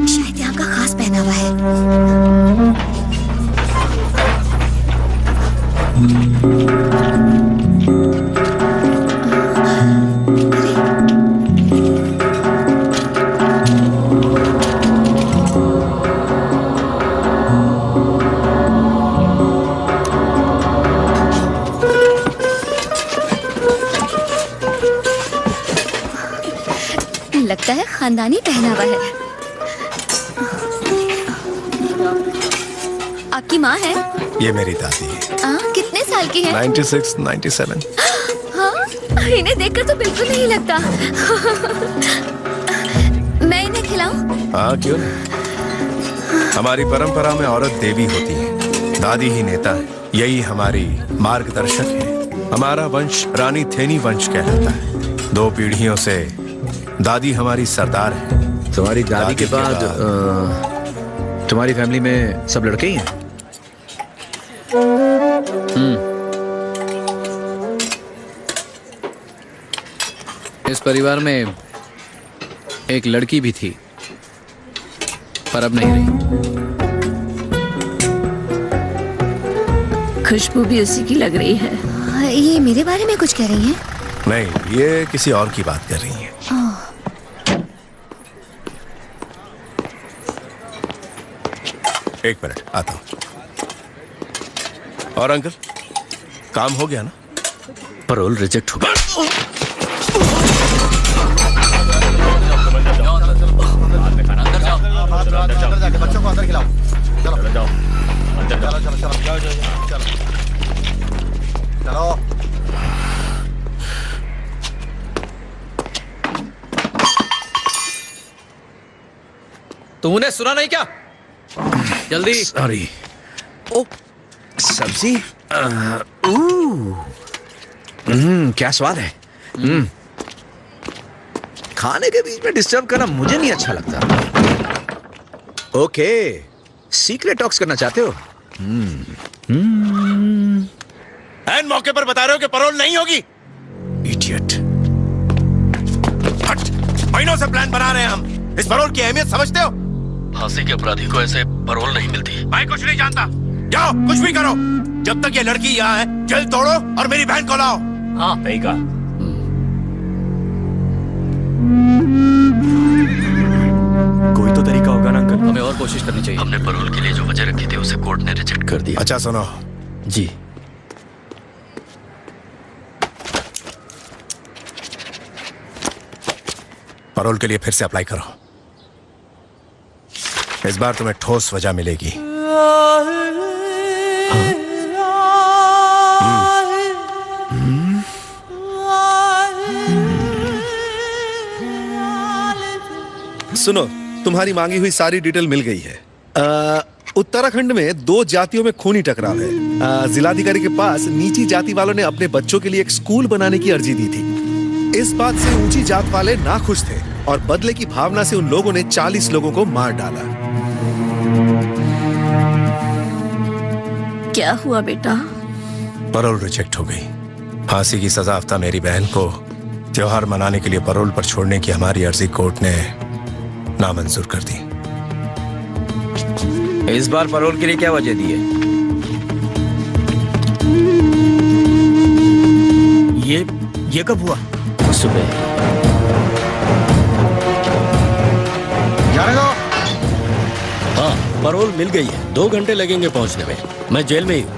शायद यहाँ का खास पहनावा है। लगता है खानदानी पहनावा है। आपकी माँ है? ये मेरी दादी है। कितने साल की है? 96, 97। हाँ, इन्हें देखकर तो बिल्कुल नहीं लगता। मैं इन्हें खिलाऊं? हाँ क्यों नहीं? हमारी परंपरा में औरत देवी होती है, दादी ही नेता है। यही हमारी मार्गदर्शक है। हमारा वंश रानी थेनी वंश कहलाता है। 2 पीढ़ियों से दादी हमारी सरदार है। तुम्हारी दादी के बाद तुम्हारी फैमिली में सब लड़के ही हैं? इस परिवार में एक लड़की भी थी, पर अब नहीं रही। खुशबू भी उसी की लग रही है। ये मेरे बारे में कुछ कह रही हैं? नहीं, ये किसी और की बात कर रही हैं। एक मिनट, आता हूं। और अंकल, काम हो गया ना? पैरोल रिजेक्ट हो गया। बच्चों को अंदर खिलाओ। चलो जाओ, अंदर चलो चलो चलो चलो चलो। तूने सुना नहीं क्या? जल्दी। सॉरी। ओ, सब्जी। क्या स्वाद है। खाने के बीच में डिस्टर्ब करना मुझे नहीं अच्छा लगता। ओके, सीक्रेट टॉक्स करना चाहते हो? एंड मौके पर बता रहे हो कि पैरोल नहीं होगी। इडियट। हट, महीनों से प्लान बना रहे हैं हम। इस पैरोल की अहमियत समझते हो? फांसी के अपराधी को ऐसे पैरोल नहीं मिलती। मैं कुछ नहीं जानता। जाओ, कुछ भी करो, जब तक ये लड़की यहाँ है जेल तोड़ो और मेरी बहन को लाओ। हाँ, सही कहा। कोई तो तरीका होगा ना अंकल? हमें और कोशिश करनी चाहिए। हमने पैरोल के लिए जो वजह रखी थी उसे कोर्ट ने रिजेक्ट कर दिया। अच्छा सुनो जी। पैरोल के लिए फिर से अप्लाई करो। इस बार तुम्हें ठोस वजह मिलेगी। सुनो, तुम्हारी मांगी हुई सारी डिटेल मिल गई है। उत्तराखंड में 2 जातियों में खूनी टकराव है। जिलाधिकारी के पास नीची जाति वालों ने अपने बच्चों के लिए एक स्कूल बनाने की अर्जी दी थी। इस बात से ऊंची जात वाले नाखुश थे और बदले की भावना से उन लोगों ने 40 लोगों को मार डाला। क्या हुआ बेटा? पैरोल रिजेक्ट हो गई। फांसी की सजा याफ्ता मेरी बहन को त्योहार मनाने के लिए पैरोल पर छोड़ने की हमारी अर्जी कोर्ट ने नामंजूर कर दी। इस बार पैरोल के लिए क्या वजह दी है? ये कब हुआ? सुबह। हाँ, पैरोल मिल गई है। 2 घंटे लगेंगे पहुंचने में। मैं जेल में ही हूँ।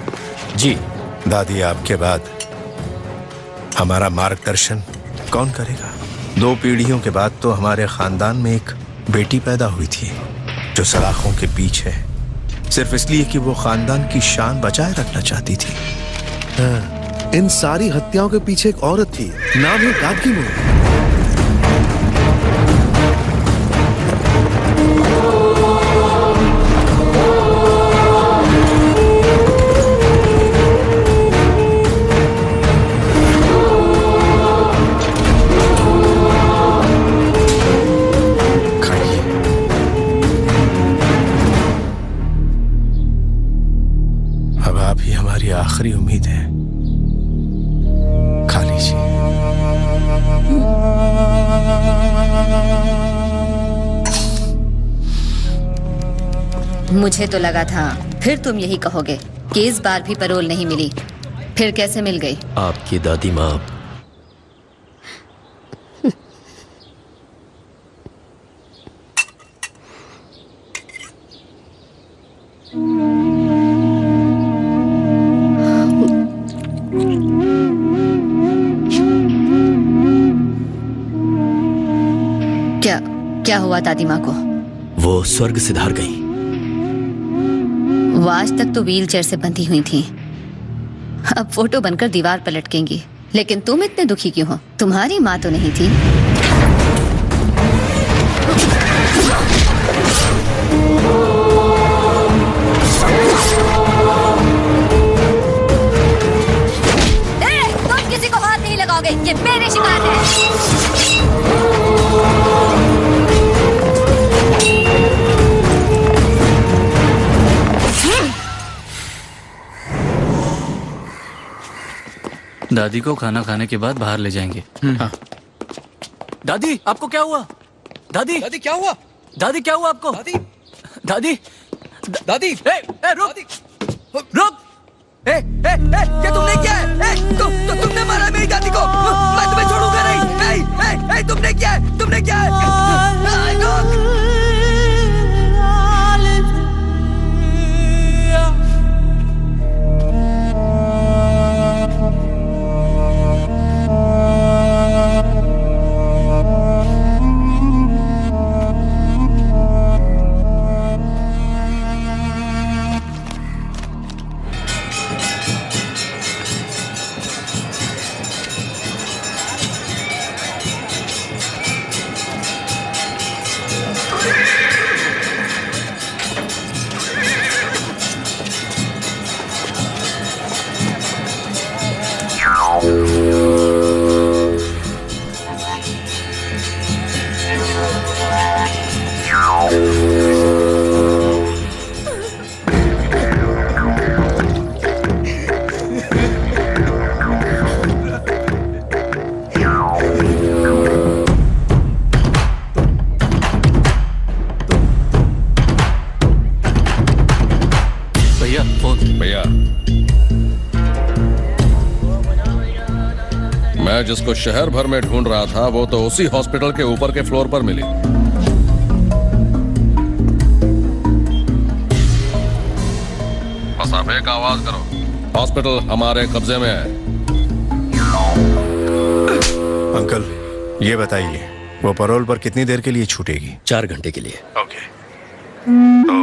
जी। दादी, आपके बाद हमारा मार्गदर्शन कौन करेगा? 2 पीढ़ियों के बाद तो हमारे खानदान में एक बेटी पैदा हुई थी जो सलाखों के बीच है, सिर्फ इसलिए कि वो खानदान की शान बचाए रखना चाहती थी। इन सारी हत्याओं के पीछे एक औरत थी, नाम है गादगी मोर। आखिरी उम्मीद है, खा लीजिए। मुझे तो लगा था फिर तुम यही कहोगे कि इस बार भी पैरोल नहीं मिली। फिर कैसे मिल गई? आपकी दादी माँ। क्या हुआ दादी माँ को? वो स्वर्ग सिधार गई। वो आज तक तो व्हीलचेयर से बंधी हुई थी, अब फोटो बनकर दीवार पर लटकेंगी। लेकिन तुम इतने दुखी क्यों हो? तुम्हारी माँ तो नहीं थी। तुम किसी को हाथ नहीं लगाओगे, ये मेरी शिकायत है। दादी को खाना खाने के बाद बाहर ले जाएंगे। हाँ। दादी आपको क्या हुआ? दादी दादी क्या हुआ? दादी क्या हुआ आपको? दादी दादी दादी रुक रुक! क्या तुमने किया है? तुमने मारा है मेरी दादी को। मैं तुम्हें छोड़ूंगा नहीं। तुमने क्या है? तुमने क्या है? रुक! मैं जिसको शहर भर में ढूंढ रहा था वो तो उसी हॉस्पिटल के ऊपर के फ्लोर पर मिली। बस आप एक आवाज करो, हॉस्पिटल हमारे कब्जे में है। अंकल ये बताइए वो पैरोल पर कितनी देर के लिए छूटेगी? 4 घंटे के लिए। ओके। तो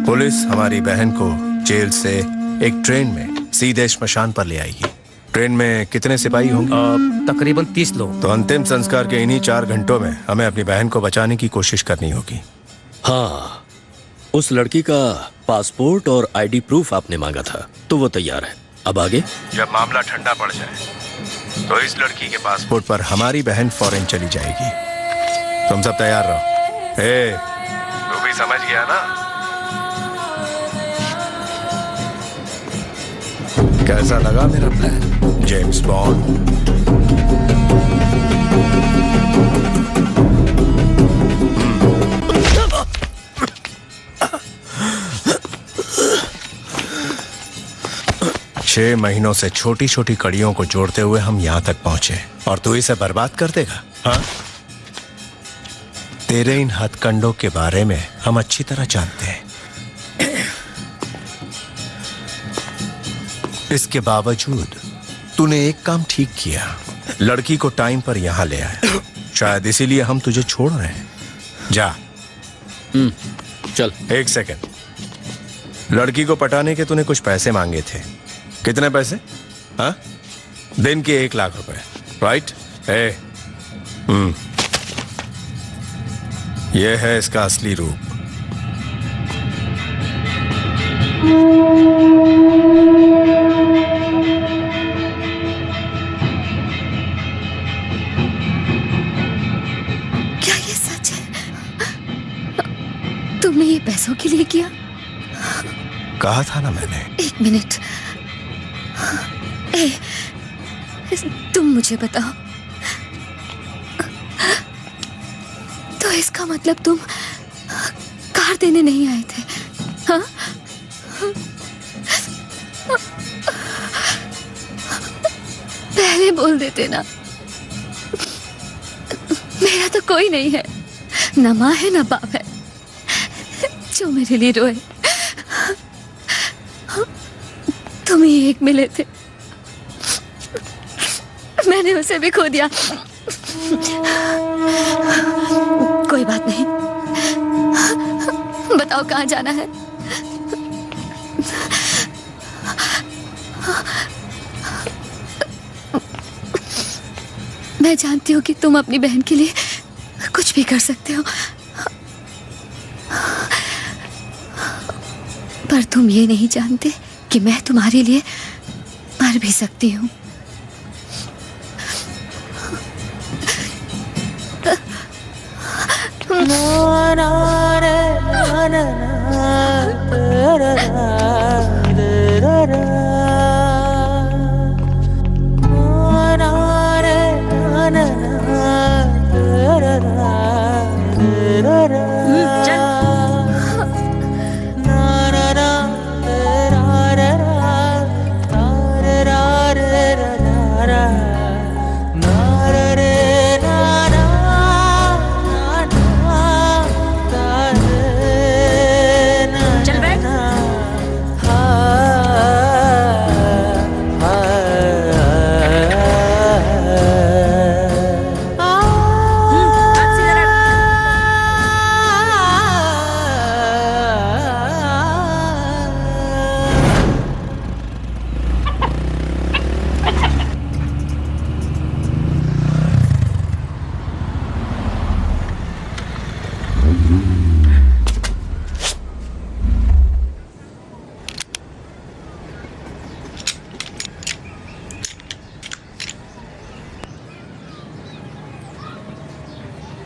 पुलिस हमारी बहन को जेल से एक ट्रेन में सीधे श्मशान पर ले आएगी। ट्रेन में कितने सिपाही होंगे? तकरीबन 30 लोग। तो अंतिम संस्कार के इन्हीं 4 घंटों में हमें अपनी बहन को बचाने की कोशिश करनी होगी। हाँ, उस लड़की का पासपोर्ट और आईडी प्रूफ आपने मांगा था तो वो तैयार है। अब आगे? जब मामला ठंडा पड़ जाए तो इस लड़की के पासपोर्ट पर हमारी बहन फॉरेन चली जाएगी। तुम सब तैयार रहो। तू भी समझ गया ना? कैसा लगा मेरा प्लान, जेम्स बॉन्ड? छह महीनों से छोटी छोटी कड़ियों को जोड़ते हुए हम यहां तक पहुंचे और तू इसे बर्बाद कर देगा? हाँ? तेरे इन हथकंडों के बारे में हम अच्छी तरह जानते हैं। इसके बावजूद तूने एक काम ठीक किया, लड़की को टाइम पर यहां ले आया। शायद इसीलिए हम तुझे छोड़ रहे हैं। जा। चल। एक सेकंड, लड़की को पटाने के तूने कुछ पैसे मांगे थे। कितने पैसे? हाँ? दिन के 1 लाख रुपए, राइट? यह है इसका असली रूप। क्या ये सच है? तुमने ये पैसों के लिए किया? कहा था ना मैंने। 1 मिनट। तुम मुझे बताओ, तो इसका मतलब तुम कार देने नहीं आए थे? हाँ? पहले बोल देते ना। मेरा तो कोई नहीं है, ना माँ है ना बाप है जो मेरे लिए रोए। तुम ही एक मिले थे, मैंने उसे भी खो दिया। कोई बात नहीं, बताओ कहाँ जाना है? मैं जानती हूँ कि तुम अपनी बहन के लिए कुछ भी कर सकते हो, पर तुम ये नहीं जानते कि मैं तुम्हारे लिए मर भी सकती हूँ।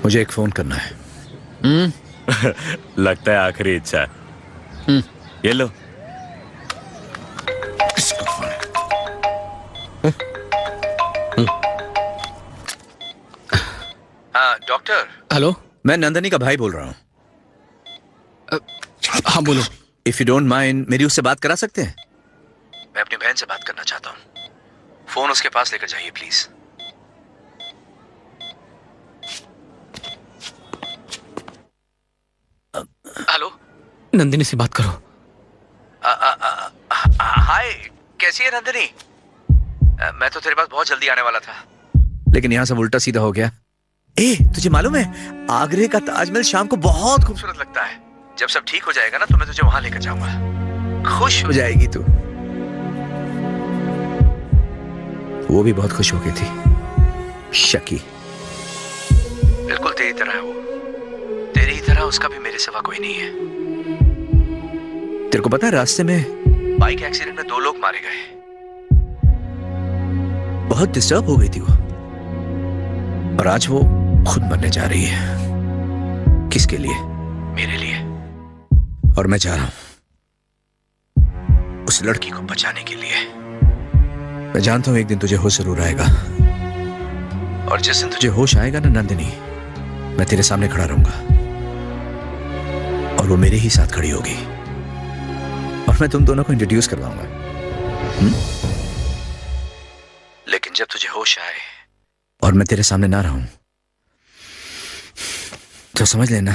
मुझे एक फोन करना है। लगता है आखिरी इच्छा। ये लो। हाँ डॉक्टर। हेलो, मैं नंदनी का भाई बोल रहा हूँ। हाँ बोलो। इफ यू डोंट माइंड, मेरी उससे बात करा सकते हैं? मैं अपनी बहन से बात करना चाहता हूँ। फोन उसके पास लेकर जाइए प्लीज। हेलो, नंदिनी से बात करो। हाय, कैसी है नंदिनी? मैं तो तेरे पास बहुत जल्दी आने वाला था, लेकिन यहाँ सब उल्टा सीधा हो गया। ए, तुझे मालूम है आगरे का ताजमहल शाम को बहुत खूबसूरत लगता है। जब सब ठीक हो जाएगा ना तो मैं तुझे वहां लेकर जाऊंगा। खुश हो जाएगी तू। वो भी बहुत खुश हो गई थी। शकी बिल्कुल तेरी तरह है वो। तेरी ही तरह उसका भी मेरे सिवा कोई नहीं है। तेरे को पता है रास्ते में बाइक एक्सीडेंट में 2 लोग मारे गए। बहुत डिस्टर्ब हो गई थी वो, और आज वो खुद मरने जा रही है। किसके लिए? मेरे लिए। और मैं जा रहा हूं उस लड़की को बचाने के लिए। मैं जानता हूं एक दिन तुझे होश जरूर आएगा, और जिस दिन तुझे होश आएगा ना नंदिनी, मैं तेरे सामने खड़ा रहूंगा और वो मेरे ही साथ खड़ी होगी, और मैं तुम दोनों को इंट्रोड्यूस करवाऊंगा। लेकिन जब तुझे होश आए और मैं तेरे सामने ना रहूं तो समझ लेना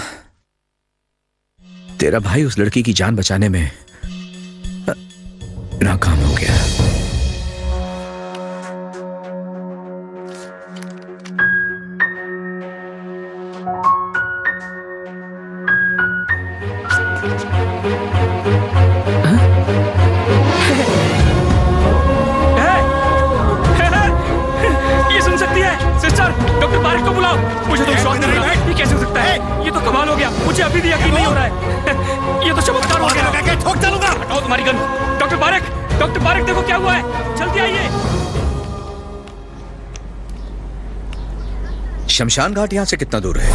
तेरा भाई उस लड़की की जान बचाने में नाकाम हो गया। ये सुन सकती है सिस्टर, डॉक्टर पारेख को बुलाओ। मुझे तो विश्वास नहीं हो रहा है, ये कैसे हो सकता है? ये तो कमाल हो गया, मुझे अभी भी यकीन नहीं हो रहा है। ये तो चमत्कार हो गया। ठोक डालूंगा। हटाओ तुम्हारी गन। डॉक्टर पारेख देखो क्या हुआ है, जल्दी आइए। शमशान घाट यहां से कितना दूर है?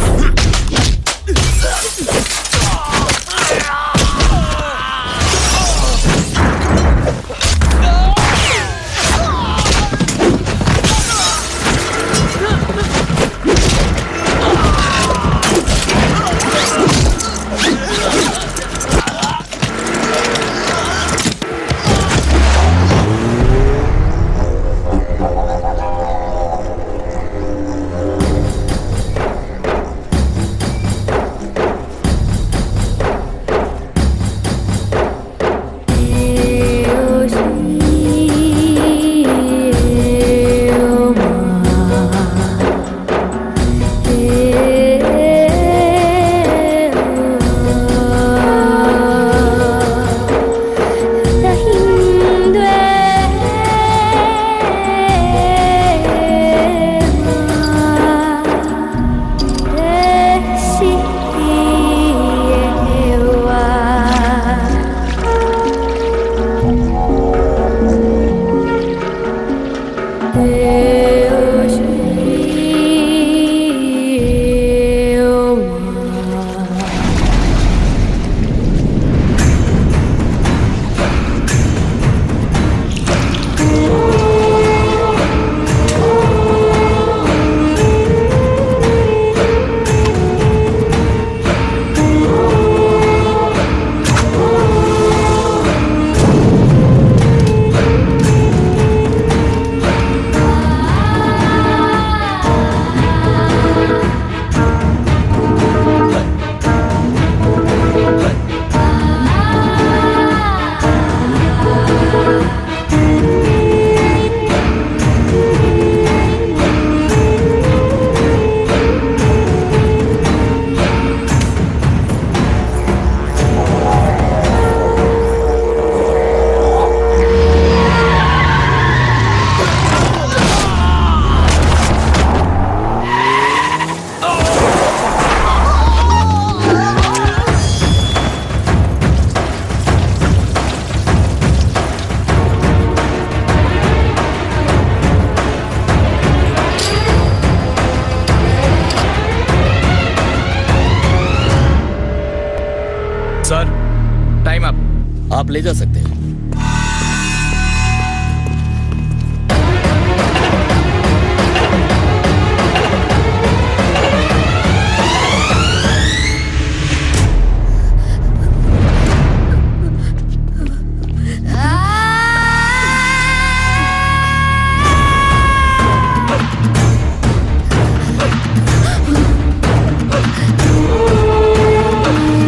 आप ले जा सकते हैं।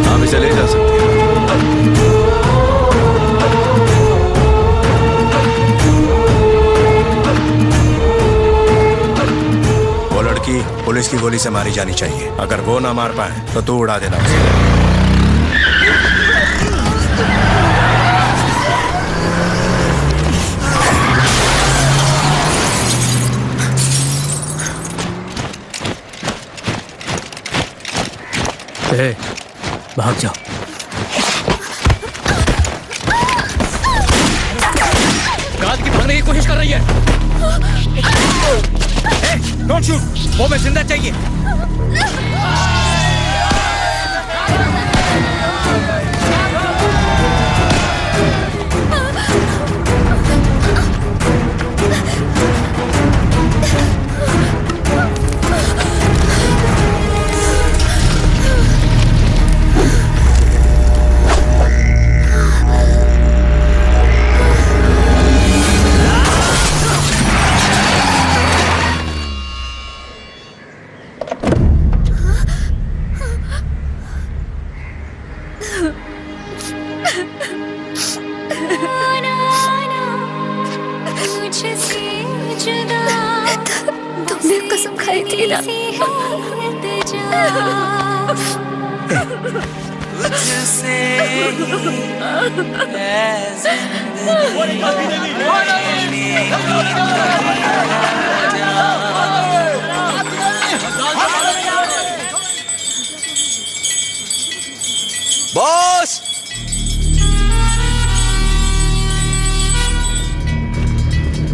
आप इसे ले जा सकते हैं। वो लड़की पुलिस की गोली से मारी जानी चाहिए। अगर वो ना मार पाए तो तू उड़ा देना उसे। भाग जाओ। गार्ड की भागने की कोशिश कर रही है। डोंट शूट, वो मैं जिंदा चाहिए। तुमने कसम खाई थी ना। बॉस,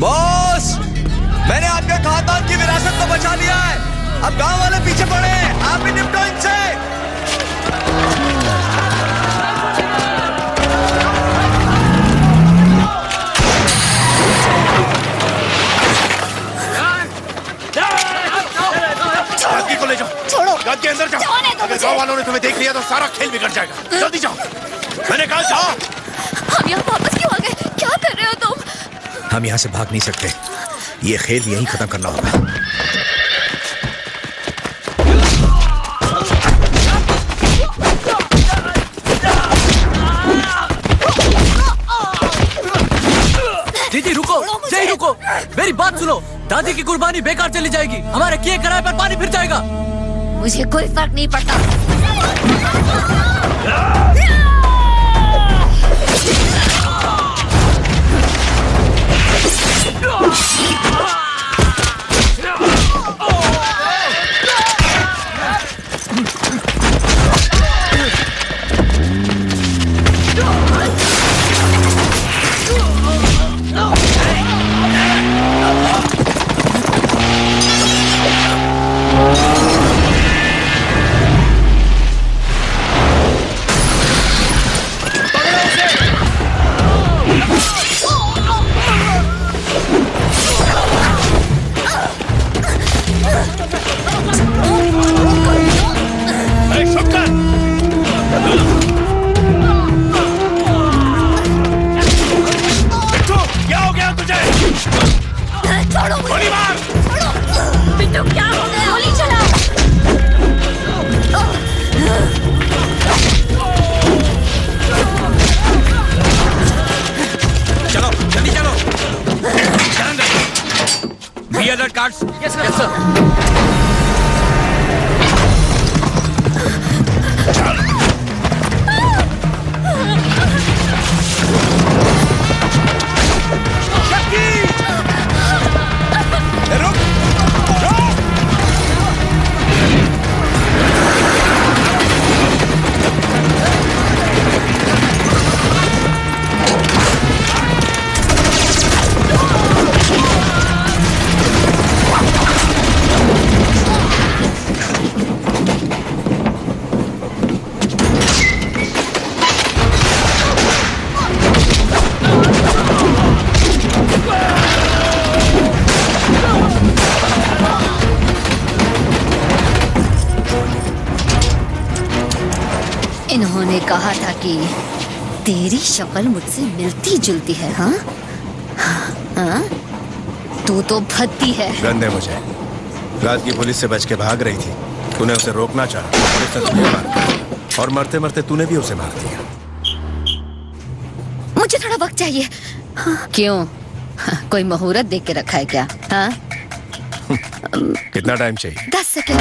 बॉस, मैंने आपके खानदान की विरासत को बचा लिया है। अब गांव वाले पीछे पड़े हैं, आप भी निपटो इनसे। लड़की को ले जाओ। छोड़ो। गांव के अंदर जाओ। अगर गांव वालों ने तुम्हें देख लिया तो सारा खेल बिगड़ जाएगा। जल्दी जाओ। मैंने कहा जाओ। हम यहाँ वापस क्यों आ गए? क्या कर रहे हो तुम? हम यहाँ से भाग नहीं सकते। ये खेल यहीं खत्म करना होगा। दीदी रुको, जय रुको, मेरी बात सुनो। दादी की कुर्बानी बेकार चली जाएगी। हमारे किए कराए पर पानी फिर जाएगा। मुझे कोई फर्क नहीं पड़ता। छोड़ो मुझे। गोली मार। छोड़ो। बिट्टू क्या हो गया? गोली चलाओ। चलो जल्दी चलो। Be alert cards. Yes sir. इन्होंने कहा था कि तेरी शक्ल मुझसे मिलती जुलती है। हाँ हाँ, तू तो भद्दी है। गंदे मुझे रात की पुलिस से बच के भाग रही थी, तूने उसे रोकना चाहा, पुलिस ने तुझे मार दिया और मरते मरते तूने भी उसे मार दिया। मुझे थोड़ा वक्त चाहिए। हाँ, क्यों? कोई मुहूर्त देख के रखा है क्या? हाँ? कितना टाइम चाहिए? 10 सेकंड।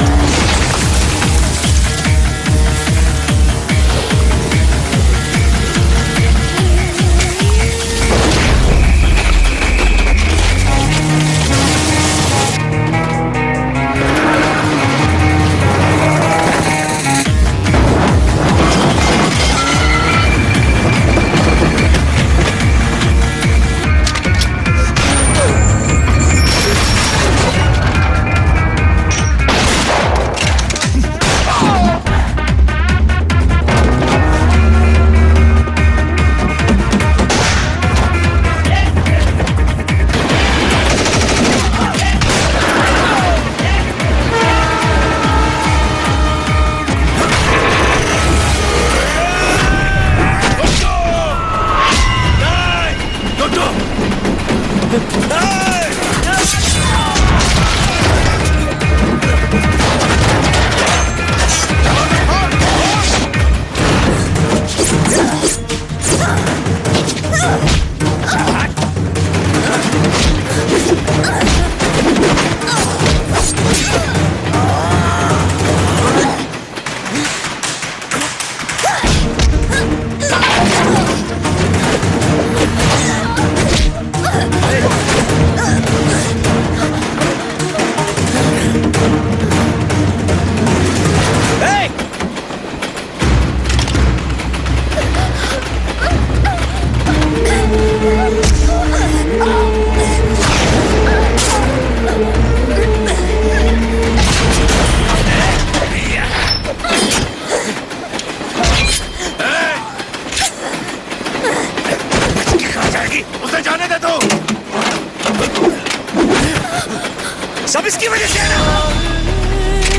सब इसकी वजह से है ना।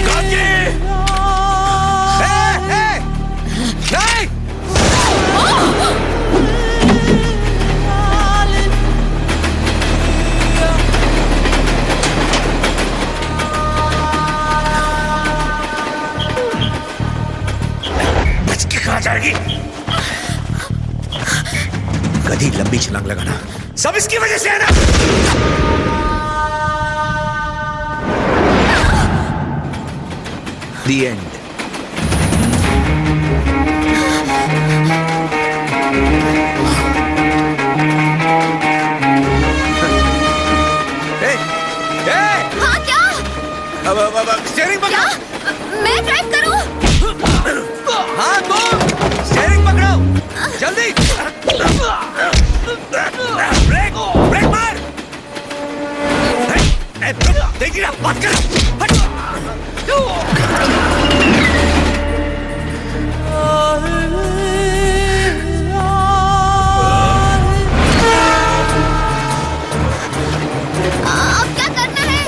काकी! नहीं! बच के कहाँ जाएगी? गधी लंबी छलांग लगाना सब इसकी वजह से है ना। The end. हाँ क्या? स्टीयरिंग पकड़ो। क्या? मैं ड्राइव करूं? हाँ तुम स्टीयरिंग पकड़ो जल्दी। ब्रेक ब्रेक मार। देखिए ना बात कर। अब क्या करना है?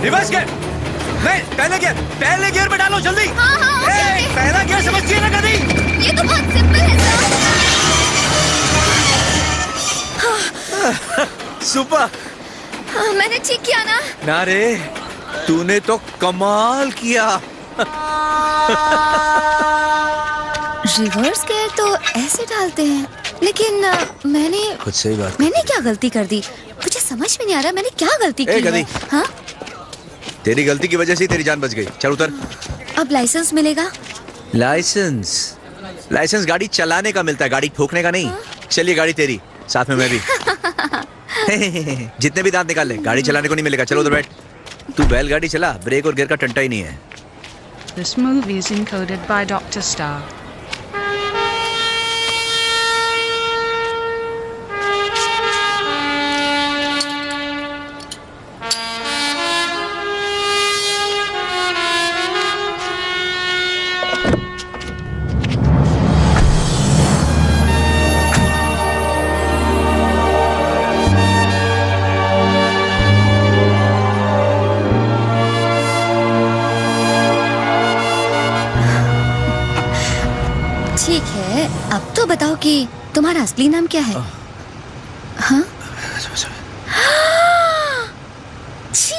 Reverse gear. नहीं पहले गियर में डालो जल्दी। हाँ हाँ ओके। पहला गियर समझती है ना कभी? ये तो बहुत सिंपल है सर। सुपर। मैंने ठीक किया ना? ना रे, तूने तो कमाल किया। रिवर्स गियर तो ऐसे डालते हैं, लेकिन मैंने खुद से ही बात। मैंने क्या गलती कर दी? मुझे समझ में नहीं आ रहा मैंने क्या गलती की है। हाँ? तेरी गलती की वजह से तेरी जान बच गई। चल उतर। अब लाइसेंस मिलेगा? लाइसेंस गाड़ी चलाने का मिलता है, गाड़ी ठोकने का नहीं। चलिए गाड़ी तेरी, साथ में मैं भी। जितने भी दांत निकाल ले, गाड़ी चलाने को नहीं मिलेगा। चलो उधर बैठ। तू बैलगाड़ी चला, ब्रेक और गियर का टंटा ही नहीं है। This movie is encoded by Dr. Star. कि तुम्हारा असली नाम क्या है? हाँ? छी!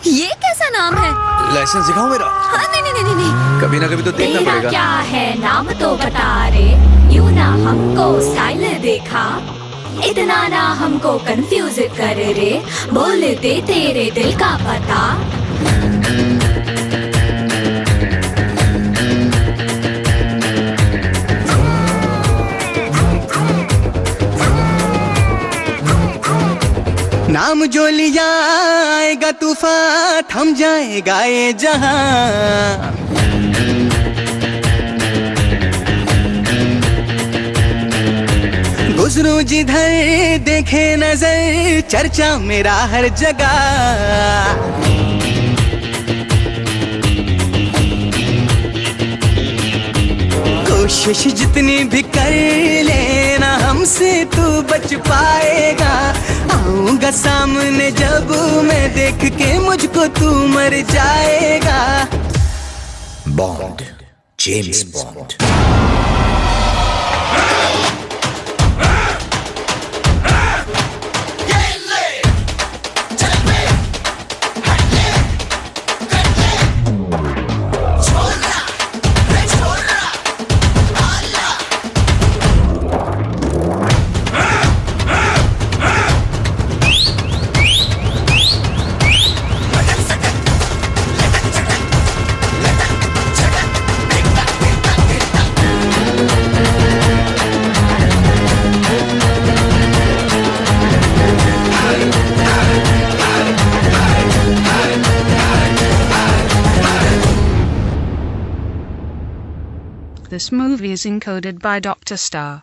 ये कैसा नाम है? लाइसेंस दिखाऊं मेरा? हाँ, नहीं। कभी ना कभी तो देखना तेरा पड़ेगा। क्या है नाम तो बता रे, यूं ना हमको स्टाइल देखा, इतना ना हमको कंफ्यूज कर रे, बोल दे तेरे दिल का पता। नाम जो लिया आएगा तूफान, थम जाएगा ये जहां। गुजरूं जिधर देखे नजर, चर्चा मेरा हर जगह। कोशिश जितनी भी कर लेना, हमसे तू बच पाएगा। आऊंगा सामने जब मैं, देख के मुझको तू मर जाएगा। Bond, James bond. This movie is encoded by Dr. Star.